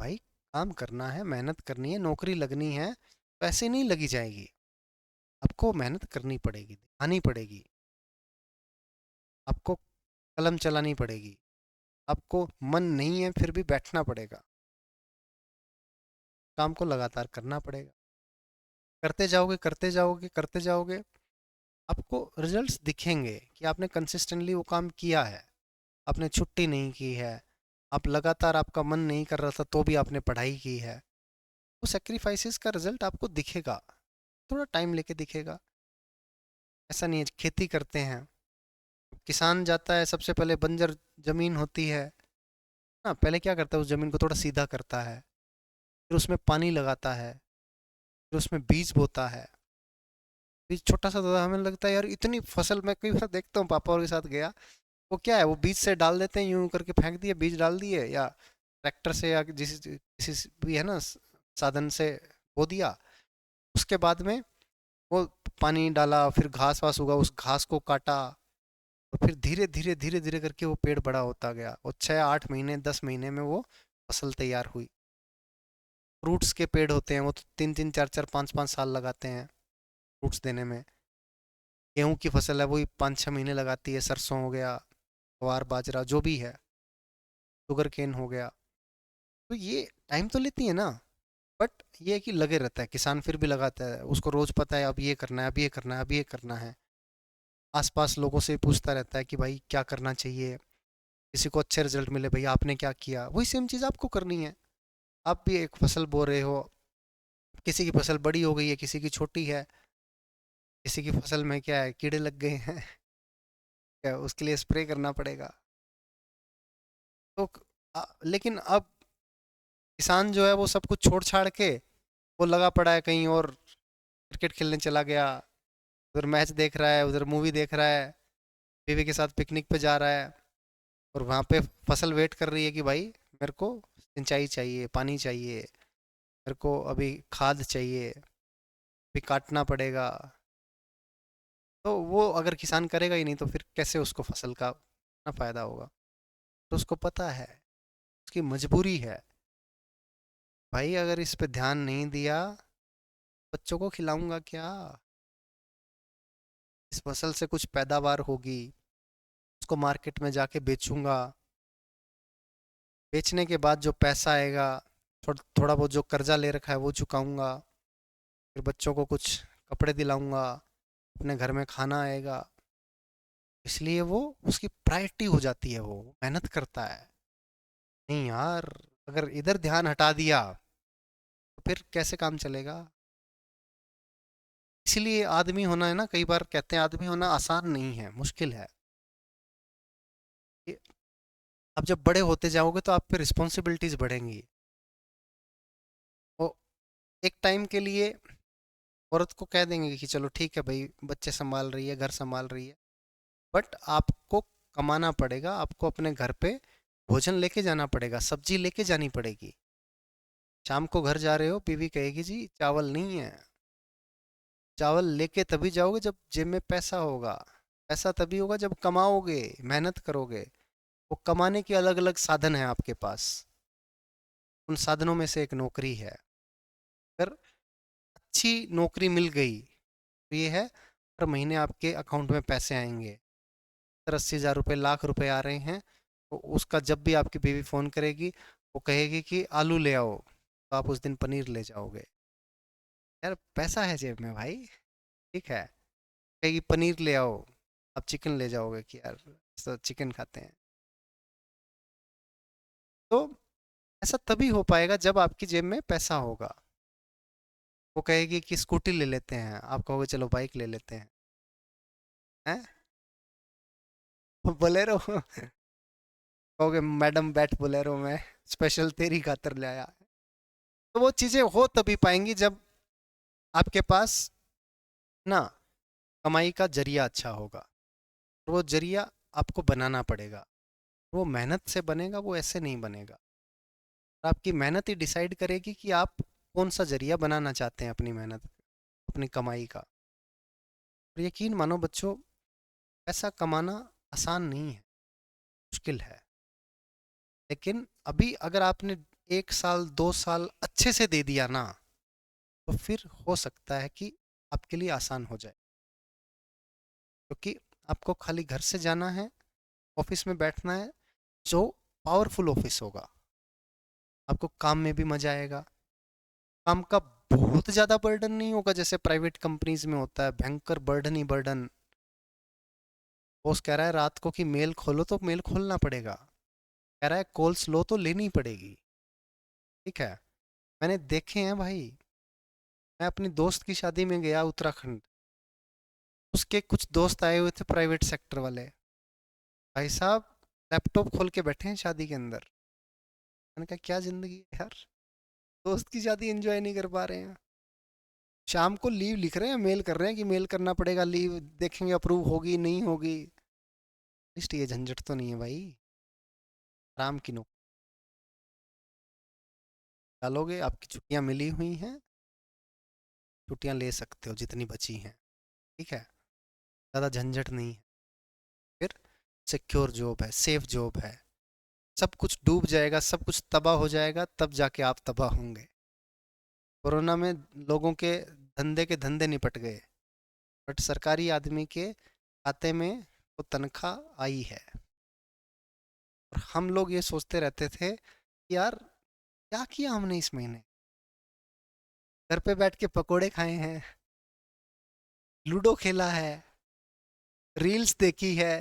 भाई काम करना है, मेहनत करनी है, नौकरी लगनी है, पैसे नहीं लगी जाएगी। आपको मेहनत करनी पड़ेगी, आनी पड़ेगी। आपको कलम चलानी पड़ेगी। आपको मन नहीं है फिर भी बैठना पड़ेगा। काम को लगातार करना पड़ेगा। करते जाओगे करते जाओगे करते जाओगे, आपको रिजल्ट्स दिखेंगे कि आपने कंसिस्टेंटली वो काम किया है। आपने छुट्टी नहीं की है। आप लगातार, आपका मन नहीं कर रहा था तो भी आपने पढ़ाई की है। वो सेक्रीफाइसेस का रिजल्ट आपको दिखेगा। थोड़ा टाइम लेके दिखेगा। ऐसा नहीं है, खेती करते हैं, किसान जाता है सबसे पहले बंजर जमीन होती है ना, पहले क्या करता है उस जमीन को थोड़ा सीधा करता है, फिर उसमें पानी लगाता है, फिर उसमें बीज बोता है। बीज छोटा सा होता है, हमें लगता है यार इतनी फसल, मैं कई बार देखता हूँ पापा और के साथ गया, वो क्या है वो बीज से डाल देते हैं, यूं करके फेंक दिए, बीज डाल दिए, या ट्रैक्टर से या जिस किसी भी है ना साधन से बो दिया। उसके बाद में वो पानी डाला, फिर घास वास उगा, उस घास को काटा, और फिर धीरे धीरे धीरे धीरे करके वो पेड़ बड़ा होता गया, और 6 8 महीने 10 महीने में वो फसल तैयार हुई। फ्रूट्स के पेड़ होते हैं, वो तो 3 3 4 4 5 5 साल लगाते हैं फ्रूट्स देने में। गेहूं की फसल है, वही 5 6 महीने लगाती है। सरसों हो गया, ज्वार बाजरा जो भी है, शुगर केन हो गया, तो ये टाइम तो लेती है ना। बट ये है कि लगे रहता है किसान, फिर भी लगाता है, उसको रोज पता है अब ये करना है, अब ये करना है, अब ये करना है। आसपास लोगों से पूछता रहता है कि भाई क्या करना चाहिए, किसी को अच्छे रिजल्ट मिले, भैया आपने क्या किया, वही सेम चीज़ आपको करनी है। आप भी एक फसल बो रहे हो, किसी की फसल बड़ी हो गई है, किसी की छोटी है, किसी की फसल में क्या है कीड़े लग गए हैं, क्या उसके लिए स्प्रे करना पड़ेगा। तो लेकिन अब किसान जो है वो सब कुछ छोड़ छाड़ के वो लगा पड़ा है कहीं और, क्रिकेट खेलने चला गया, उधर मैच देख रहा है, उधर मूवी देख रहा है, बीवी के साथ पिकनिक पे जा रहा है, और वहाँ पे फसल वेट कर रही है कि भाई मेरे को सिंचाई चाहिए, पानी चाहिए, मेरे को अभी खाद चाहिए, अभी काटना पड़ेगा। तो वो अगर किसान करेगा ही नहीं तो फिर कैसे उसको फसल का ना फायदा होगा? तो उसको पता है, उसकी मजबूरी है। भाई अगर इस पे ध्यान नहीं दिया, बच्चों को खिलाऊंगा क्या? इस फसल से कुछ पैदावार होगी, उसको मार्केट में जाके बेचूंगा, बेचने के बाद जो पैसा आएगा, थोड़ा बहुत जो कर्जा ले रखा है वो चुकाऊंगा, फिर बच्चों को कुछ कपड़े दिलाऊंगा, अपने घर में खाना आएगा। इसलिए वो उसकी प्रायोरिटी हो जाती है, वो मेहनत करता है। नहीं यार, अगर इधर ध्यान हटा दिया तो फिर कैसे काम चलेगा? इसलिए आदमी होना है ना, कई बार कहते हैं आदमी होना आसान नहीं है, मुश्किल है। ये- अब जब बड़े होते जाओगे तो आप पे रिस्पॉन्सिबिलिटीज बढ़ेंगी। वो एक टाइम के लिए औरत को कह देंगे कि चलो ठीक है भाई, बच्चे संभाल रही है, घर संभाल रही है, बट आपको कमाना पड़ेगा, आपको अपने घर पे भोजन लेके जाना पड़ेगा, सब्जी लेके जानी पड़ेगी। शाम को घर जा रहे हो, बीवी कहेगी जी चावल नहीं है। चावल लेके तभी जाओगे जब जेब में पैसा होगा। पैसा तभी होगा जब कमाओगे, मेहनत करोगे। वो कमाने के अलग अलग साधन हैं आपके पास, उन साधनों में से एक नौकरी है। अगर अच्छी नौकरी मिल गई तो ये है, हर महीने आपके अकाउंट में पैसे आएंगे, 80,000 रुपये, लाख रुपए आ रहे हैं, तो उसका जब भी आपकी बीवी फ़ोन करेगी, वो कहेगी कि आलू ले आओ, तो आप उस दिन पनीर ले जाओगे। यार पैसा है जेब में भाई, ठीक है। कहेगी पनीर ले आओ, आप चिकन ले जाओगे कि यार तो चिकन खाते हैं। तो ऐसा तभी हो पाएगा जब आपकी जेब में पैसा होगा। वो कहेगी कि स्कूटी ले लेते हैं, आप कहोगे चलो बाइक ले लेते हैं, हैं? बोलेरो कहोगे मैडम बैठ बोलेरो में, स्पेशल तेरी खातर ले आया। तो वो चीज़ें हो तभी पाएंगी जब आपके पास ना कमाई का जरिया अच्छा होगा। और वो जरिया आपको बनाना पड़ेगा। वो मेहनत से बनेगा, वो ऐसे नहीं बनेगा। आपकी मेहनत ही डिसाइड करेगी कि आप कौन सा जरिया बनाना चाहते हैं अपनी मेहनत, अपनी कमाई का। और यकीन मानो बच्चों, पैसा कमाना आसान नहीं है, मुश्किल है। लेकिन अभी अगर आपने 1 साल 2 साल अच्छे से दे दिया ना, तो फिर हो सकता है कि आपके लिए आसान हो जाए। क्योंकि आपको खाली घर से जाना है, ऑफिस में बैठना है, जो पावरफुल ऑफिस होगा, आपको काम में भी मजा आएगा। काम का बहुत ज़्यादा बर्डन नहीं होगा जैसे प्राइवेट कंपनीज में होता है, भयंकर बर्डन ही बर्डन। बॉस कह रहा है रात को कि मेल खोलो तो मेल खोलना पड़ेगा, कह रहा है कॉल्स लो तो लेनी पड़ेगी, ठीक है। मैंने देखे हैं भाई। मैं अपनी दोस्त की शादी में गया उत्तराखंड, उसके कुछ दोस्त आए हुए थे प्राइवेट सेक्टर वाले, भाई साहब लैपटॉप खोल के बैठे हैं शादी के अंदर। मैंने कहा क्या ज़िंदगी है यार, दोस्त की शादी एंजॉय नहीं कर पा रहे हैं। शाम को लीव लिख रहे हैं, मेल कर रहे हैं कि मेल करना पड़ेगा, लीव देखेंगे अप्रूव होगी नहीं होगी। इसलिए ये झंझट तो नहीं है भाई, आराम की नौकरी डालोगे, आपकी छुट्टियां मिली हुई हैं, छुट्टियां ले सकते हो जितनी बची हैं, ठीक है। ज़्यादा झंझट नहीं है। फिर सिक्योर जॉब है, सेफ जॉब है। सब कुछ डूब जाएगा, सब कुछ तबाह हो जाएगा, तब जाके आप तबाह होंगे। कोरोना में लोगों के धंधे के धंधे निपट गए, बट सरकारी आदमी के खाते में वो तनख्वाह आई है। और हम लोग ये सोचते रहते थे कि यार क्या किया हमने इस महीने, घर पे बैठ के पकोड़े खाए हैं, लूडो खेला है, रील्स देखी है,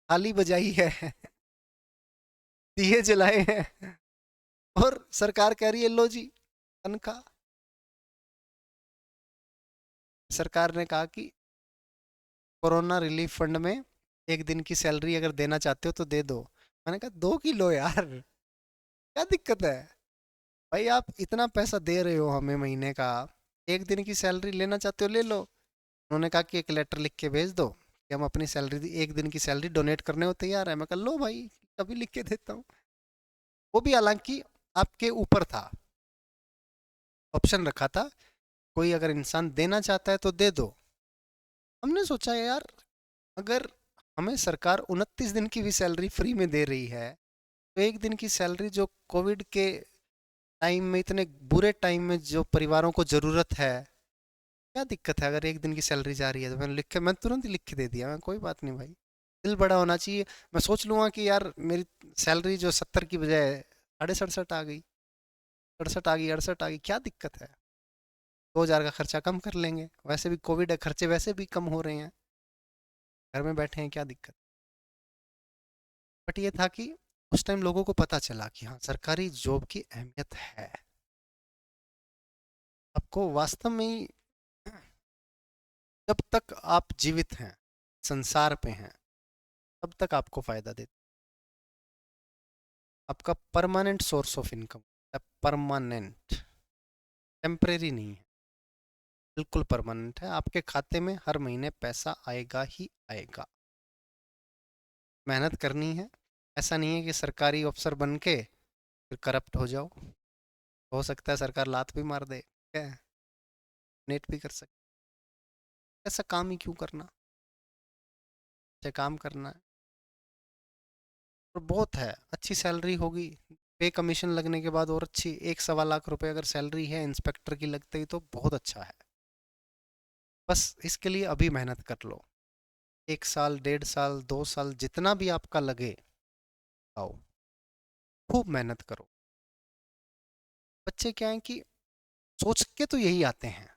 थाली बजाई है, दिए जलाए हैं, और सरकार कह रही है लो जी तनख्वाह। सरकार ने कहा कि कोरोना रिलीफ फंड में 1 दिन की सैलरी अगर देना चाहते हो तो दे दो। मैंने कहा 2 किलो यार, क्या दिक्कत है भाई, आप इतना पैसा दे रहे हो हमें महीने का, 1 दिन की सैलरी लेना चाहते हो ले लो। उन्होंने कहा कि एक लेटर लिख के भेज दो कि हम अपनी सैलरी 1 दिन की सैलरी डोनेट करने को तैयार है। मैं कहा लो भाई, कभी लिख के देता हूँ। वो भी हालांकि आपके ऊपर था, ऑप्शन रखा था, कोई अगर इंसान देना चाहता है तो दे दो। हमने सोचा यार, अगर हमें सरकार 29 दिन की भी सैलरी फ्री में दे रही है, तो 1 दिन की सैलरी जो कोविड के टाइम में, इतने बुरे टाइम में जो परिवारों को ज़रूरत है, क्या दिक्कत है अगर 1 दिन की सैलरी जा रही है। तो मैं तुरंत ही लिख के दे दिया, मैं कोई बात नहीं भाई, दिल बड़ा होना चाहिए। मैं सोच लूँगा कि यार मेरी सैलरी जो 70 की बजाय 67.5 आ गई, 68 आ गई, 68 आ गई, क्या दिक्कत है, 2,000 का खर्चा कम कर लेंगे, वैसे भी कोविड है, खर्चे वैसे भी कम हो रहे हैं, घर में बैठे हैं, क्या दिक्कत। बट ये था कि उस टाइम लोगों को पता चला कि हाँ सरकारी जॉब की अहमियत है। आपको वास्तव में ही जब तक आप जीवित हैं, संसार पे हैं, तब तक आपको फायदा देता है। आपका परमानेंट सोर्स ऑफ इनकम है, परमानेंट, टेम्परेरी नहीं है, बिल्कुल परमानेंट है। आपके खाते में हर महीने पैसा आएगा ही आएगा। मेहनत करनी है, ऐसा नहीं है कि सरकारी अफसर बन के फिर करप्ट हो जाओ। हो सकता है सरकार लात भी मार दे, क्या नेट भी कर सकते, ऐसा काम ही क्यों करना, ऐसे काम करना है। और बहुत है, अच्छी सैलरी होगी, पे कमीशन लगने के बाद और अच्छी, 1 सवा लाख रुपए अगर सैलरी है इंस्पेक्टर की लगते ही, तो बहुत अच्छा है। बस इसके लिए अभी मेहनत कर लो, 1 साल 1.5 साल 2 साल जितना भी आपका लगे, आओ खूब मेहनत करो। बच्चे क्या है कि सोच के तो यही आते हैं,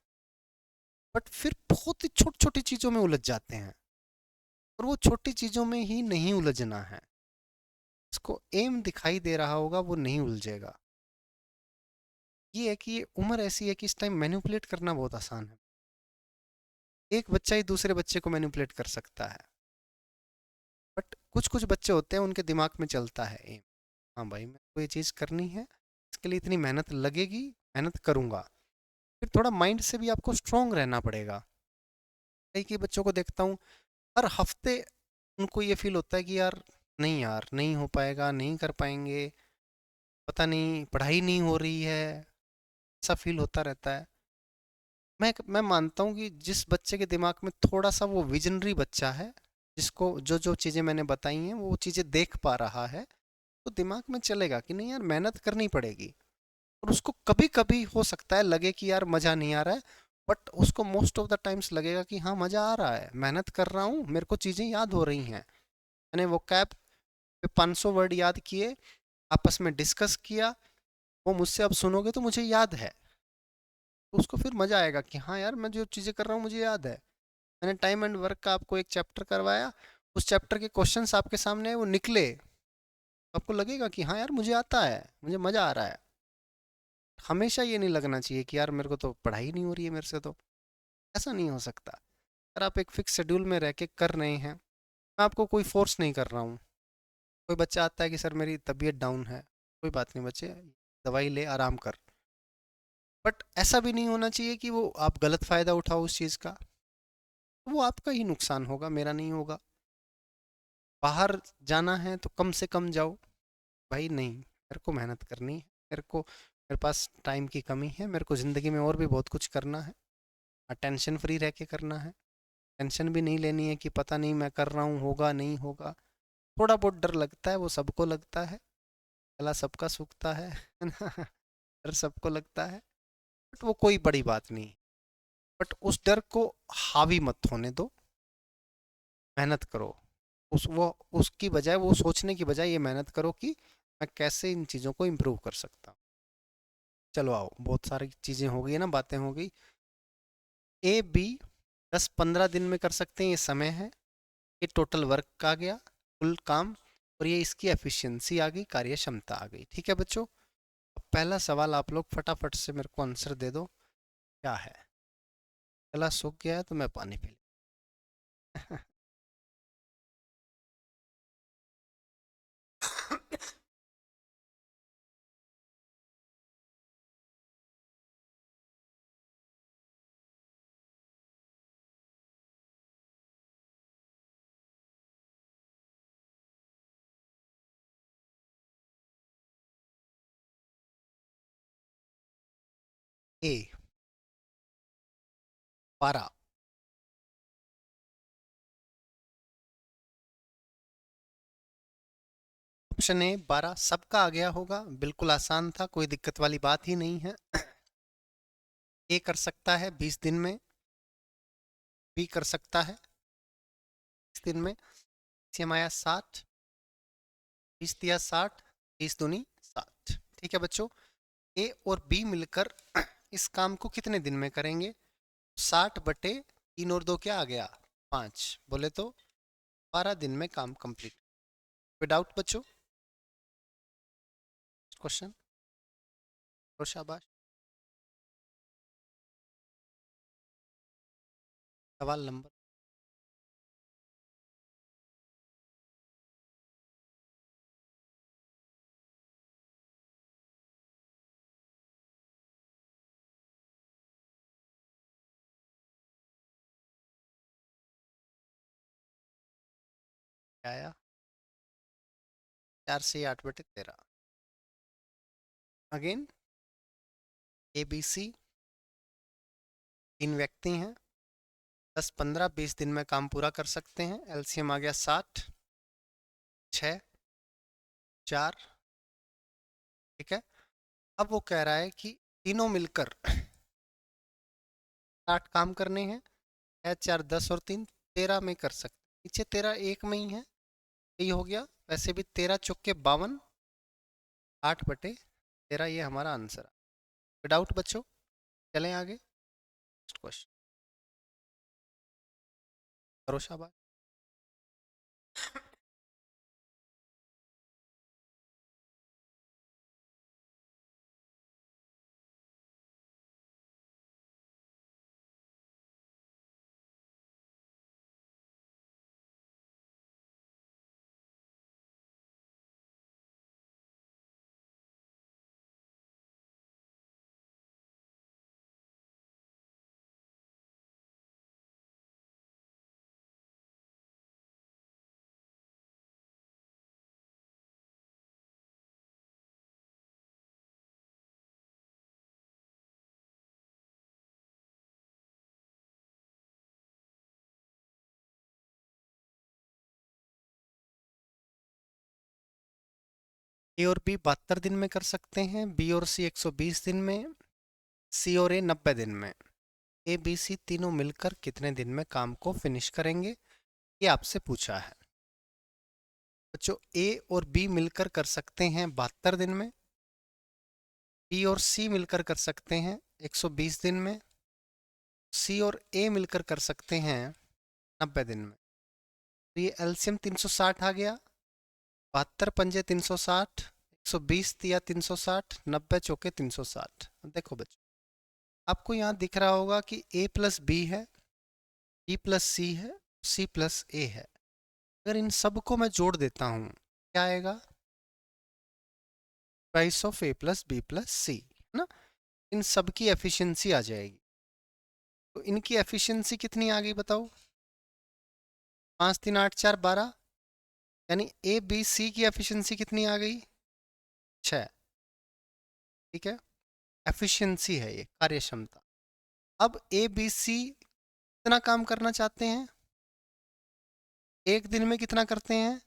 बट फिर बहुत ही छोटी छोटी चीजों में उलझ जाते हैं, और वो छोटी चीजों में ही नहीं उलझना है। इसको एम दिखाई दे रहा होगा वो नहीं उलझेगा। ये है कि ये उम्र ऐसी है कि इस टाइम मैनिपुलेट करना बहुत आसान है। एक बच्चा ही दूसरे बच्चे को मैनिपुलेट कर सकता है, बट कुछ कुछ बच्चे होते हैं उनके दिमाग में चलता है एम, हाँ भाई मेरे को ये चीज़ करनी है, इसके लिए इतनी मेहनत लगेगी, मेहनत करूंगा। फिर थोड़ा माइंड से भी आपको स्ट्रांग रहना पड़ेगा। कई कई बच्चों को देखता हूँ, हर हफ्ते उनको ये फील होता है कि यार नहीं यार नहीं हो पाएगा, नहीं कर पाएंगे, पता नहीं पढ़ाई नहीं हो रही है, ऐसा फील होता रहता है। मैं मानता हूँ कि जिस बच्चे के दिमाग में थोड़ा सा वो विजनरी बच्चा है, जिसको जो जो चीज़ें मैंने बताई हैं वो चीज़ें देख पा रहा है, तो दिमाग में चलेगा कि नहीं यार मेहनत करनी पड़ेगी। और उसको कभी कभी हो सकता है लगे कि यार मज़ा नहीं आ रहा है, बट उसको मोस्ट ऑफ द टाइम्स लगेगा कि हाँ मज़ा आ रहा है, मेहनत कर रहा हूँ, मेरे को चीज़ें याद हो रही हैं। मैंने वो कैब पे 500 वर्ड याद किए, आपस में डिस्कस किया, वो मुझसे अब सुनोगे तो मुझे याद है। तो उसको फिर मज़ा आएगा कि हाँ यार मैं जो चीज़ें कर रहा हूँ मुझे याद है। मैंने टाइम एंड वर्क का आपको एक चैप्टर करवाया, उस चैप्टर के क्वेश्चंस आपके सामने वो निकले, तो आपको लगेगा कि हाँ यार मुझे आता है, मुझे मज़ा आ रहा है। हमेशा ये नहीं लगना चाहिए कि यार मेरे को तो पढ़ाई नहीं हो रही है मेरे से, तो ऐसा नहीं हो सकता। अगर आप एक फिक्स शेड्यूल में रह के कर रहे हैं, मैं आपको कोई फोर्स नहीं कर रहा हूँ। कोई बच्चा आता है कि सर मेरी तबीयत डाउन है, कोई बात नहीं बच्चे, दवाई ले आराम कर। बट ऐसा भी नहीं होना चाहिए कि वो आप गलत फ़ायदा उठाओ उस चीज़ का, वो आपका ही नुकसान होगा, मेरा नहीं होगा। बाहर जाना है तो कम से कम जाओ, भाई नहीं मेरे को मेहनत करनी है, मेरे पास टाइम की कमी है, मेरे को ज़िंदगी में और भी बहुत कुछ करना है, टेंशन फ्री रह के करना है। टेंशन भी नहीं लेनी है कि पता नहीं मैं कर रहा हूँ होगा नहीं होगा। थोड़ा बहुत डर लगता है, वो सबको लगता है, गला सबका सूखता है ना, डर सबको लगता है, बट वो कोई बड़ी बात नहीं। बट उस डर को हावी मत होने दो, मेहनत करो। वो उसकी बजाय, वो सोचने की बजाय ये मेहनत करो कि मैं कैसे इन चीज़ों को इम्प्रूव कर सकता हूँ। चलो आओ, बहुत सारी चीज़ें हो गई है ना, बातें हो गई। ए बी 10-15 दिन में कर सकते हैं, ये समय है। ये टोटल वर्क आ गया, कुल काम, और ये इसकी एफिशिएंसी आ गई, कार्य क्षमता आ गई। ठीक है बच्चों, अब पहला सवाल आप लोग फटाफट से मेरे को आंसर दे दो, क्या है? गला सूख गया है तो मैं पानी पी लूं। ए 12, ऑप्शन ए 12 सबका आ गया होगा, बिल्कुल आसान था, कोई दिक्कत वाली बात ही नहीं है। ए कर सकता है 20 दिन में, बी कर सकता है 20 दिन में, सीएम आया 60, 20 × 60, 20 × 2 = 60। ठीक है बच्चों, ए और बी मिलकर इस काम को कितने दिन में करेंगे? 60/3 और 2 क्या आ गया? 5, बोले तो 12 दिन में काम कंप्लीट। विदाउट बच्चों क्वेश्चन, और शाबाश, सवाल नंबर क्या आया? 4 से 8/13। अगेन, ए बी सी 3 व्यक्ति हैं, 10-15-20 दिन में काम पूरा कर सकते हैं। एलसीएम आ गया 60, 6, 4। ठीक है, अब वो कह रहा है कि तीनों मिलकर 60 काम करने हैं, है 4 10 और 3 13 में कर सकते, नीचे 13 एक में ही है, यही हो गया। वैसे भी 13 चौके 52, 8/13 ये हमारा आंसर है। डाउट बच्चों? चलें आगे, नेक्स्ट क्वेश्चन करो शाबाश। ए और बी 72 दिन में कर सकते हैं, बी और सी 120 दिन में, सी और ए 90 दिन में। ए बी सी तीनों मिलकर कितने दिन में काम को फिनिश करेंगे, ये आपसे पूछा है। बच्चों ए और बी मिलकर कर सकते हैं 72 दिन में, बी और सी मिलकर कर सकते हैं 120 दिन में, सी और ए मिलकर कर सकते हैं 90 दिन में। तो ये एलसीएम 360 आ गया, 72 पंजे 360, 120 दिया 360, 90 चौके 360। देखो बच्चों, आपको यहाँ दिख रहा होगा कि a प्लस बी है, b प्लस सी है, c प्लस ए है। अगर इन सब को मैं जोड़ देता हूँ क्या आएगा? Price of a plus B plus C, है ना। इन सब की एफिशिएंसी आ जाएगी। तो इनकी एफिशिएंसी कितनी आ गई बताओ? 5 3 8 4 12, यानी ए बी सी की एफिशिएंसी कितनी आ गई? 6। ठीक है, एफिशिएंसी है ये, कार्य क्षमता। अब ए बी सी कितना काम करना चाहते हैं? एक दिन में कितना करते हैं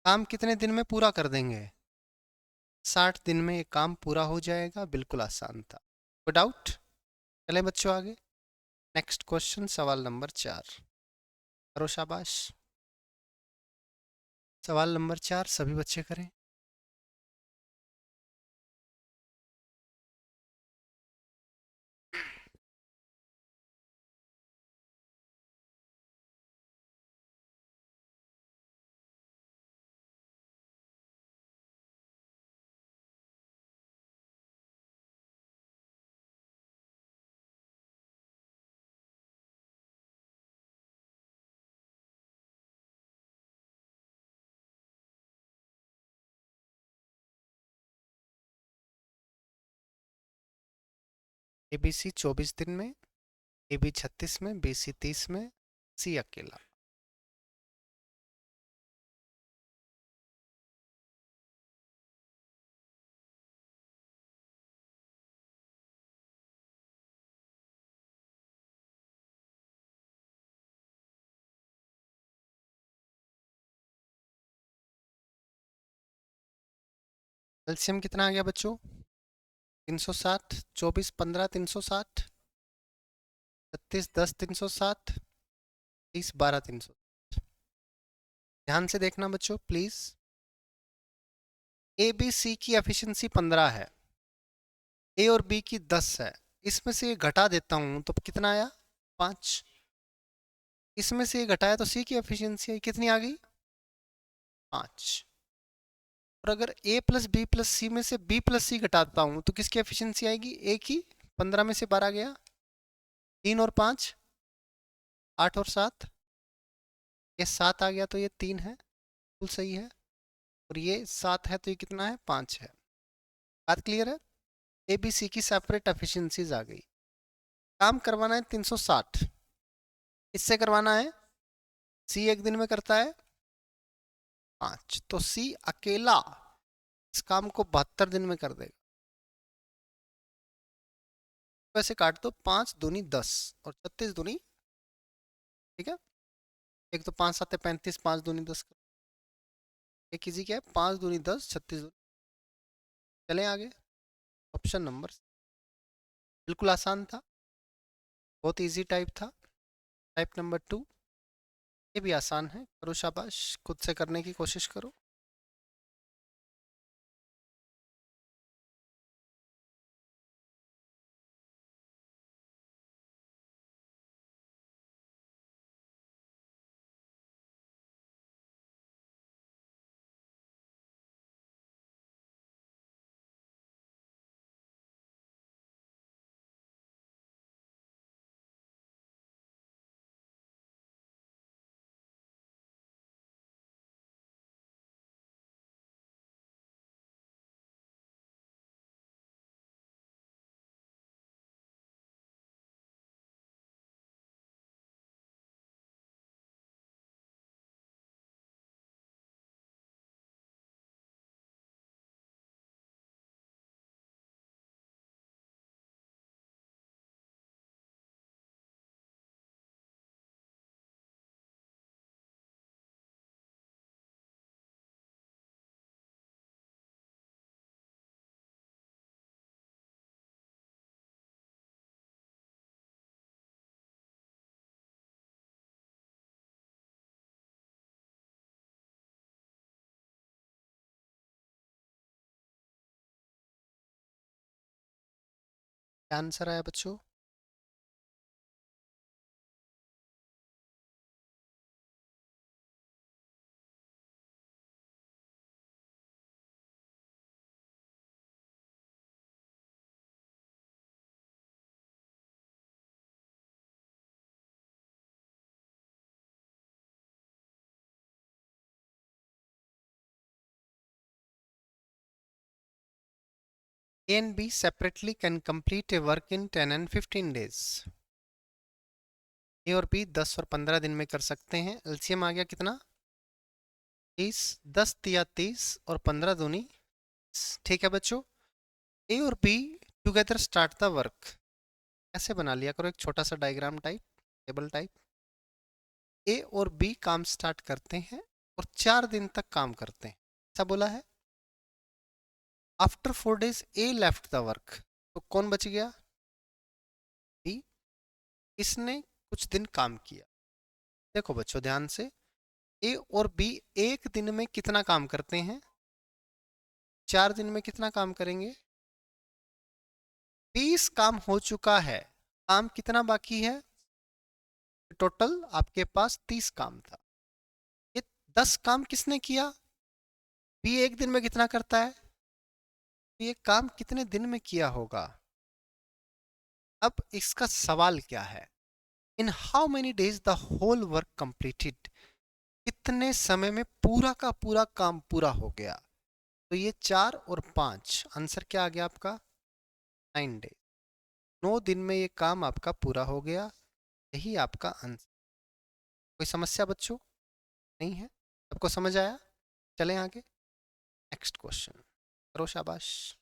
काम, कितने दिन में पूरा कर देंगे? 60 दिन में ये काम पूरा हो जाएगा। बिल्कुल आसान था, कोई डाउट? चलें बच्चों आगे, नेक्स्ट क्वेश्चन सवाल नंबर 4 करो शाबाश। सवाल नंबर 4 सभी बच्चे करें। ए बी सी 24 दिन में, ए बी 36 में, बी सी 30 में, सी अकेला। एलसीएम कितना आ गया बच्चों? 360, 24 15 360, 36 10 360, 30 12 300। ध्यान से देखना बच्चों प्लीज। ए बी सी की एफिशिएंसी 15 है, ए और बी की 10 है। इसमें से ये घटा देता हूं तो कितना आया? 5। इसमें से ये घटाया तो सी की एफिशिएंसी कितनी आ गई? 5। और अगर ए प्लस बी प्लस सी में से बी प्लस सी घटाता हूं तो किसकी एफिशिएंसी आएगी? ए की। 15 में से 12 गया, 3 और 5 8 और 7, ये 7 आ गया तो ये 3 है, बिल्कुल सही है। और ये 7 है तो ये कितना है? 5 है। बात क्लियर है? ए बी सी की सेपरेट एफिशिएंसीज आ गई। काम करवाना है 360, इससे करवाना है, सी एक दिन में करता है 5, तो सी अकेला इस काम को 72 दिन में कर देगा। वैसे काट दो, 5 दूनी 10 और 36 दूनी, ठीक है। एक तो 5 7 35, 5 दूनी 10, एक इजी क्या है? 5 दूनी 10, 36 दूनी। चलें आगे, ऑप्शन नंबर, बिल्कुल आसान था, बहुत इजी टाइप था। टाइप नंबर 2, ये भी आसान है, करो शाबाश, खुद से करने की कोशिश करो। क्या आंसर आया बच्चों? A and B separately can complete a work in 10 and 15 days. ए और बी 10 और 15 दिन में कर सकते हैं। एलसीएम आ गया कितना? 30, 10 तिया 30 और 15 दूनी। ठीक है बच्चों, ए और be together start the work. ऐसे बना लिया करो एक छोटा सा डायग्राम टाइप, टेबल टाइप। ए और बी काम स्टार्ट करते हैं और 4 दिन तक काम करते हैं, ऐसा बोला है। After 4 days A left the work, तो कौन बच गया? बी। इसने कुछ दिन काम किया। देखो बच्चों ध्यान से, ए और बी एक दिन में कितना काम करते हैं? 4 दिन में कितना काम करेंगे? 20 काम हो चुका है। काम कितना बाकी है? टोटल आपके पास 30 काम था। ये 10 काम किसने किया? बी एक दिन में कितना करता है? ये काम कितने दिन में किया होगा? अब इसका सवाल क्या है? In how many days the whole work completed, कितने समय में पूरा का पूरा काम पूरा हो गया? तो ये 4 और 5, आंसर क्या आ गया आपका? 9 डेज। 9 दिन में ये काम आपका पूरा हो गया, यही आपका आंसर। कोई समस्या बच्चों? नहीं है? सबको समझ आया? चलें आगे, नेक्स्ट क्वेश्चन करो शाबाश।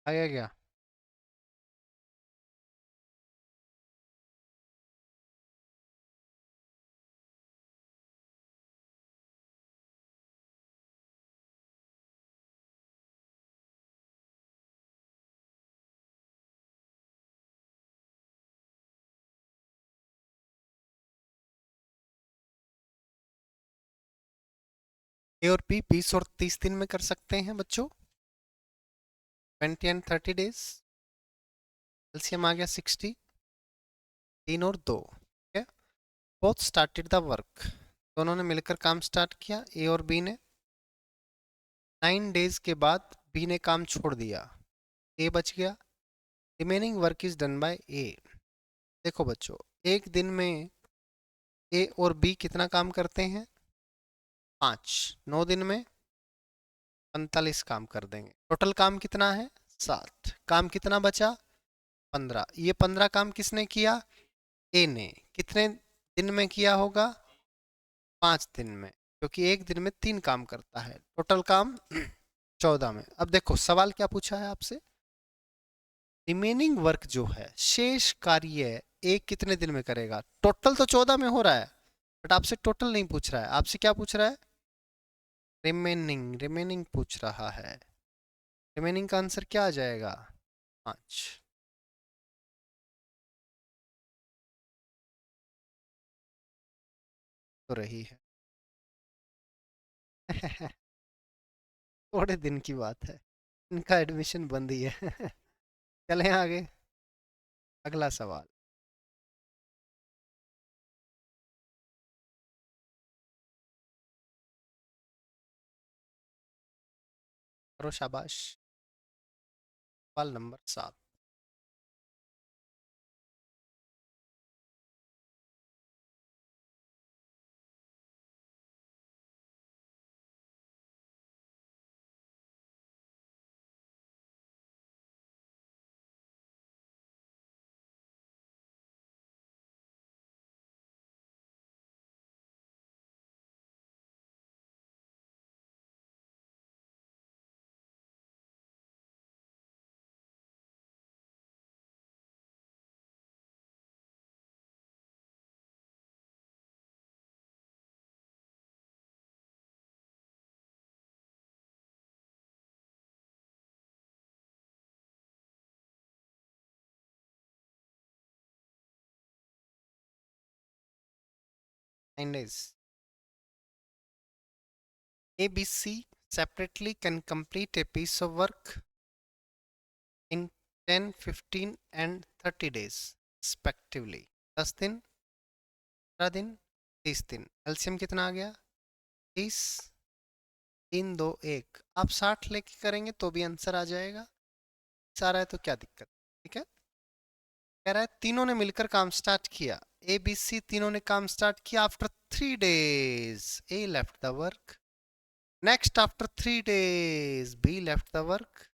आ गया क्या? ए और बी 20 और 30 दिन में कर सकते हैं बच्चों, 20 एंड 30 डेज। एलसीएम आ गया 60, 3 और 2। ठीक है, बोथ स्टार्टेड द वर्क, दोनों ने मिलकर काम स्टार्ट किया, ए और बी ने। 9 डेज के बाद बी ने काम छोड़ दिया, ए बच गया। Remaining work is done by A. देखो बच्चों, एक दिन में ए और बी कितना काम करते हैं? 5। 9 दिन में 45 काम कर देंगे। टोटल काम कितना है? 7। काम कितना बचा? 15। ये 15 काम किसने किया? ए ने। कितने दिन में किया होगा? 5 दिन में, क्योंकि एक दिन में 3 काम करता है। टोटल काम 14 में। अब देखो सवाल क्या पूछा है आपसे। रिमेनिंग वर्क जो है, शेष कार्य एक कितने दिन में करेगा? टोटल तो 14 में हो रहा है, बट आपसे टोटल नहीं पूछ रहा है। आपसे क्या पूछ रहा है? रिमेनिंग। रिमेनिंग पूछ रहा है। रिमेनिंग का आंसर क्या आ जाएगा? 5। तो रही है। थोड़े दिन की बात है, इनका एडमिशन बंद ही है। चलें आगे। अगला सवाल। करो शाबाश। सवाल number 7।9 days. A, B, C separately can complete a piece of work in 10, 15 and 30 days respectively. 10 दिन, 15 दिन, 30 दिन। एलसीएम कितना आ गया? 30, 3, 2, 1। आप 60 लेके करेंगे तो भी आंसर आ जाएगा। आ रहा है तो क्या दिक्कत? ठीक है। कह रहा है तीनों ने मिलकर काम स्टार्ट किया। ए बी सी तीनों ने काम स्टार्ट किया। After 3 days A left the work. Next after 3 days B left the work.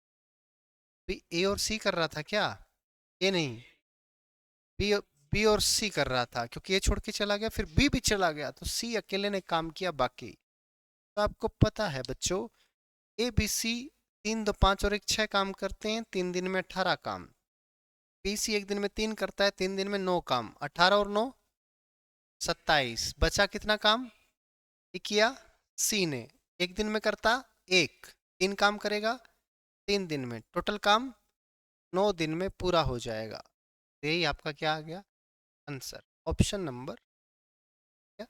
B A और सी कर रहा था क्या? ये नहीं, बी बी और सी कर रहा था, क्योंकि ये छोड़ के चला गया, फिर बी भी चला गया, तो सी अकेले ने काम किया बाकी। तो आपको पता है बच्चों, ए बी सी 3, 2, 5 और 1, 6 काम करते हैं 3 दिन में 18 काम। बी सी एक दिन में 3 करता है, 3 दिन में 9 काम। 18 और 9 27। बचा कितना काम? ये किया सी ने। एक दिन में करता 1, 3 काम करेगा 3 दिन में। टोटल काम 9 दिन में पूरा हो जाएगा। यही आपका क्या आ गया? आंसर। Option number. क्या?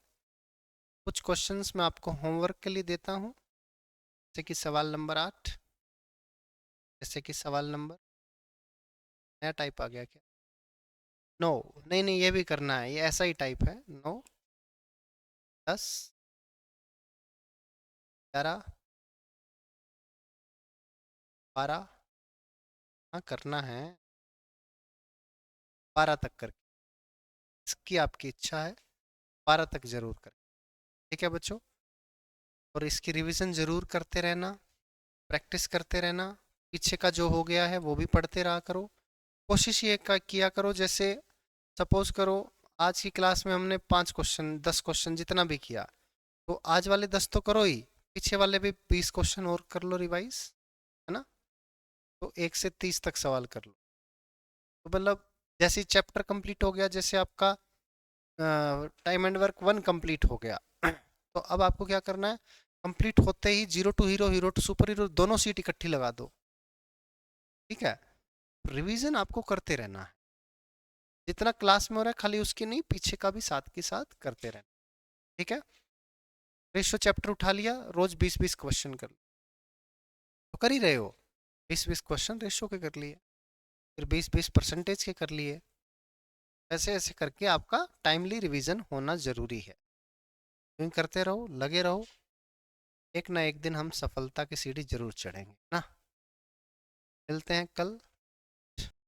कुछ क्वेश्चंस मैं आपको होमवर्क के लिए देता हूं, जैसे कि सवाल नंबर 8। जैसे कि सवाल नंबर, नया टाइप आ गया क्या? नो, नहीं नहीं, ये भी करना है, ये ऐसा ही टाइप है। 9, 10, 11, 12। हाँ करना है, 12 तक करके। इसकी आपकी इच्छा है, 12 तक जरूर करें। ठीक है बच्चों। और इसकी रिवीजन जरूर करते रहना, प्रैक्टिस करते रहना। पीछे का जो हो गया है वो भी पढ़ते रहा करो। कोशिश ये किया करो, जैसे सपोज करो आज की क्लास में हमने 5 क्वेश्चन, 10 क्वेश्चन जितना भी किया, तो आज वाले 10 तो करो ही, पीछे वाले भी 20 क्वेश्चन और कर लो रिवाइज, है ना? तो 1 से 30 तक सवाल कर लो। तो मतलब जैसे चैप्टर कंप्लीट हो गया, जैसे आपका टाइम एंड वर्क 1 कंप्लीट हो गया, तो अब आपको क्या करना है? कंप्लीट होते ही zero to hero, hero to super hero, दोनों सीट इकट्ठी लगा दो। ठीक है। रिवीजन आपको करते रहना है, जितना क्लास में हो रहा है खाली उसके नहीं, पीछे का भी साथ के साथ करते रहना। ठीक है। रेशो चैप्टर उठा लिया, रोज 20-20 क्वेश्चन कर, तो कर ही रहे हो। 20-20 क्वेश्चन रेशो के कर लिए, फिर 20-20 परसेंटेज के कर लिए। ऐसे ऐसे करके आपका टाइमली रिवीजन होना जरूरी है। यूं करते रहो, लगे रहो, एक ना एक दिन हम सफलता की सीढ़ी जरूर चढ़ेंगे ना। मिलते हैं कल।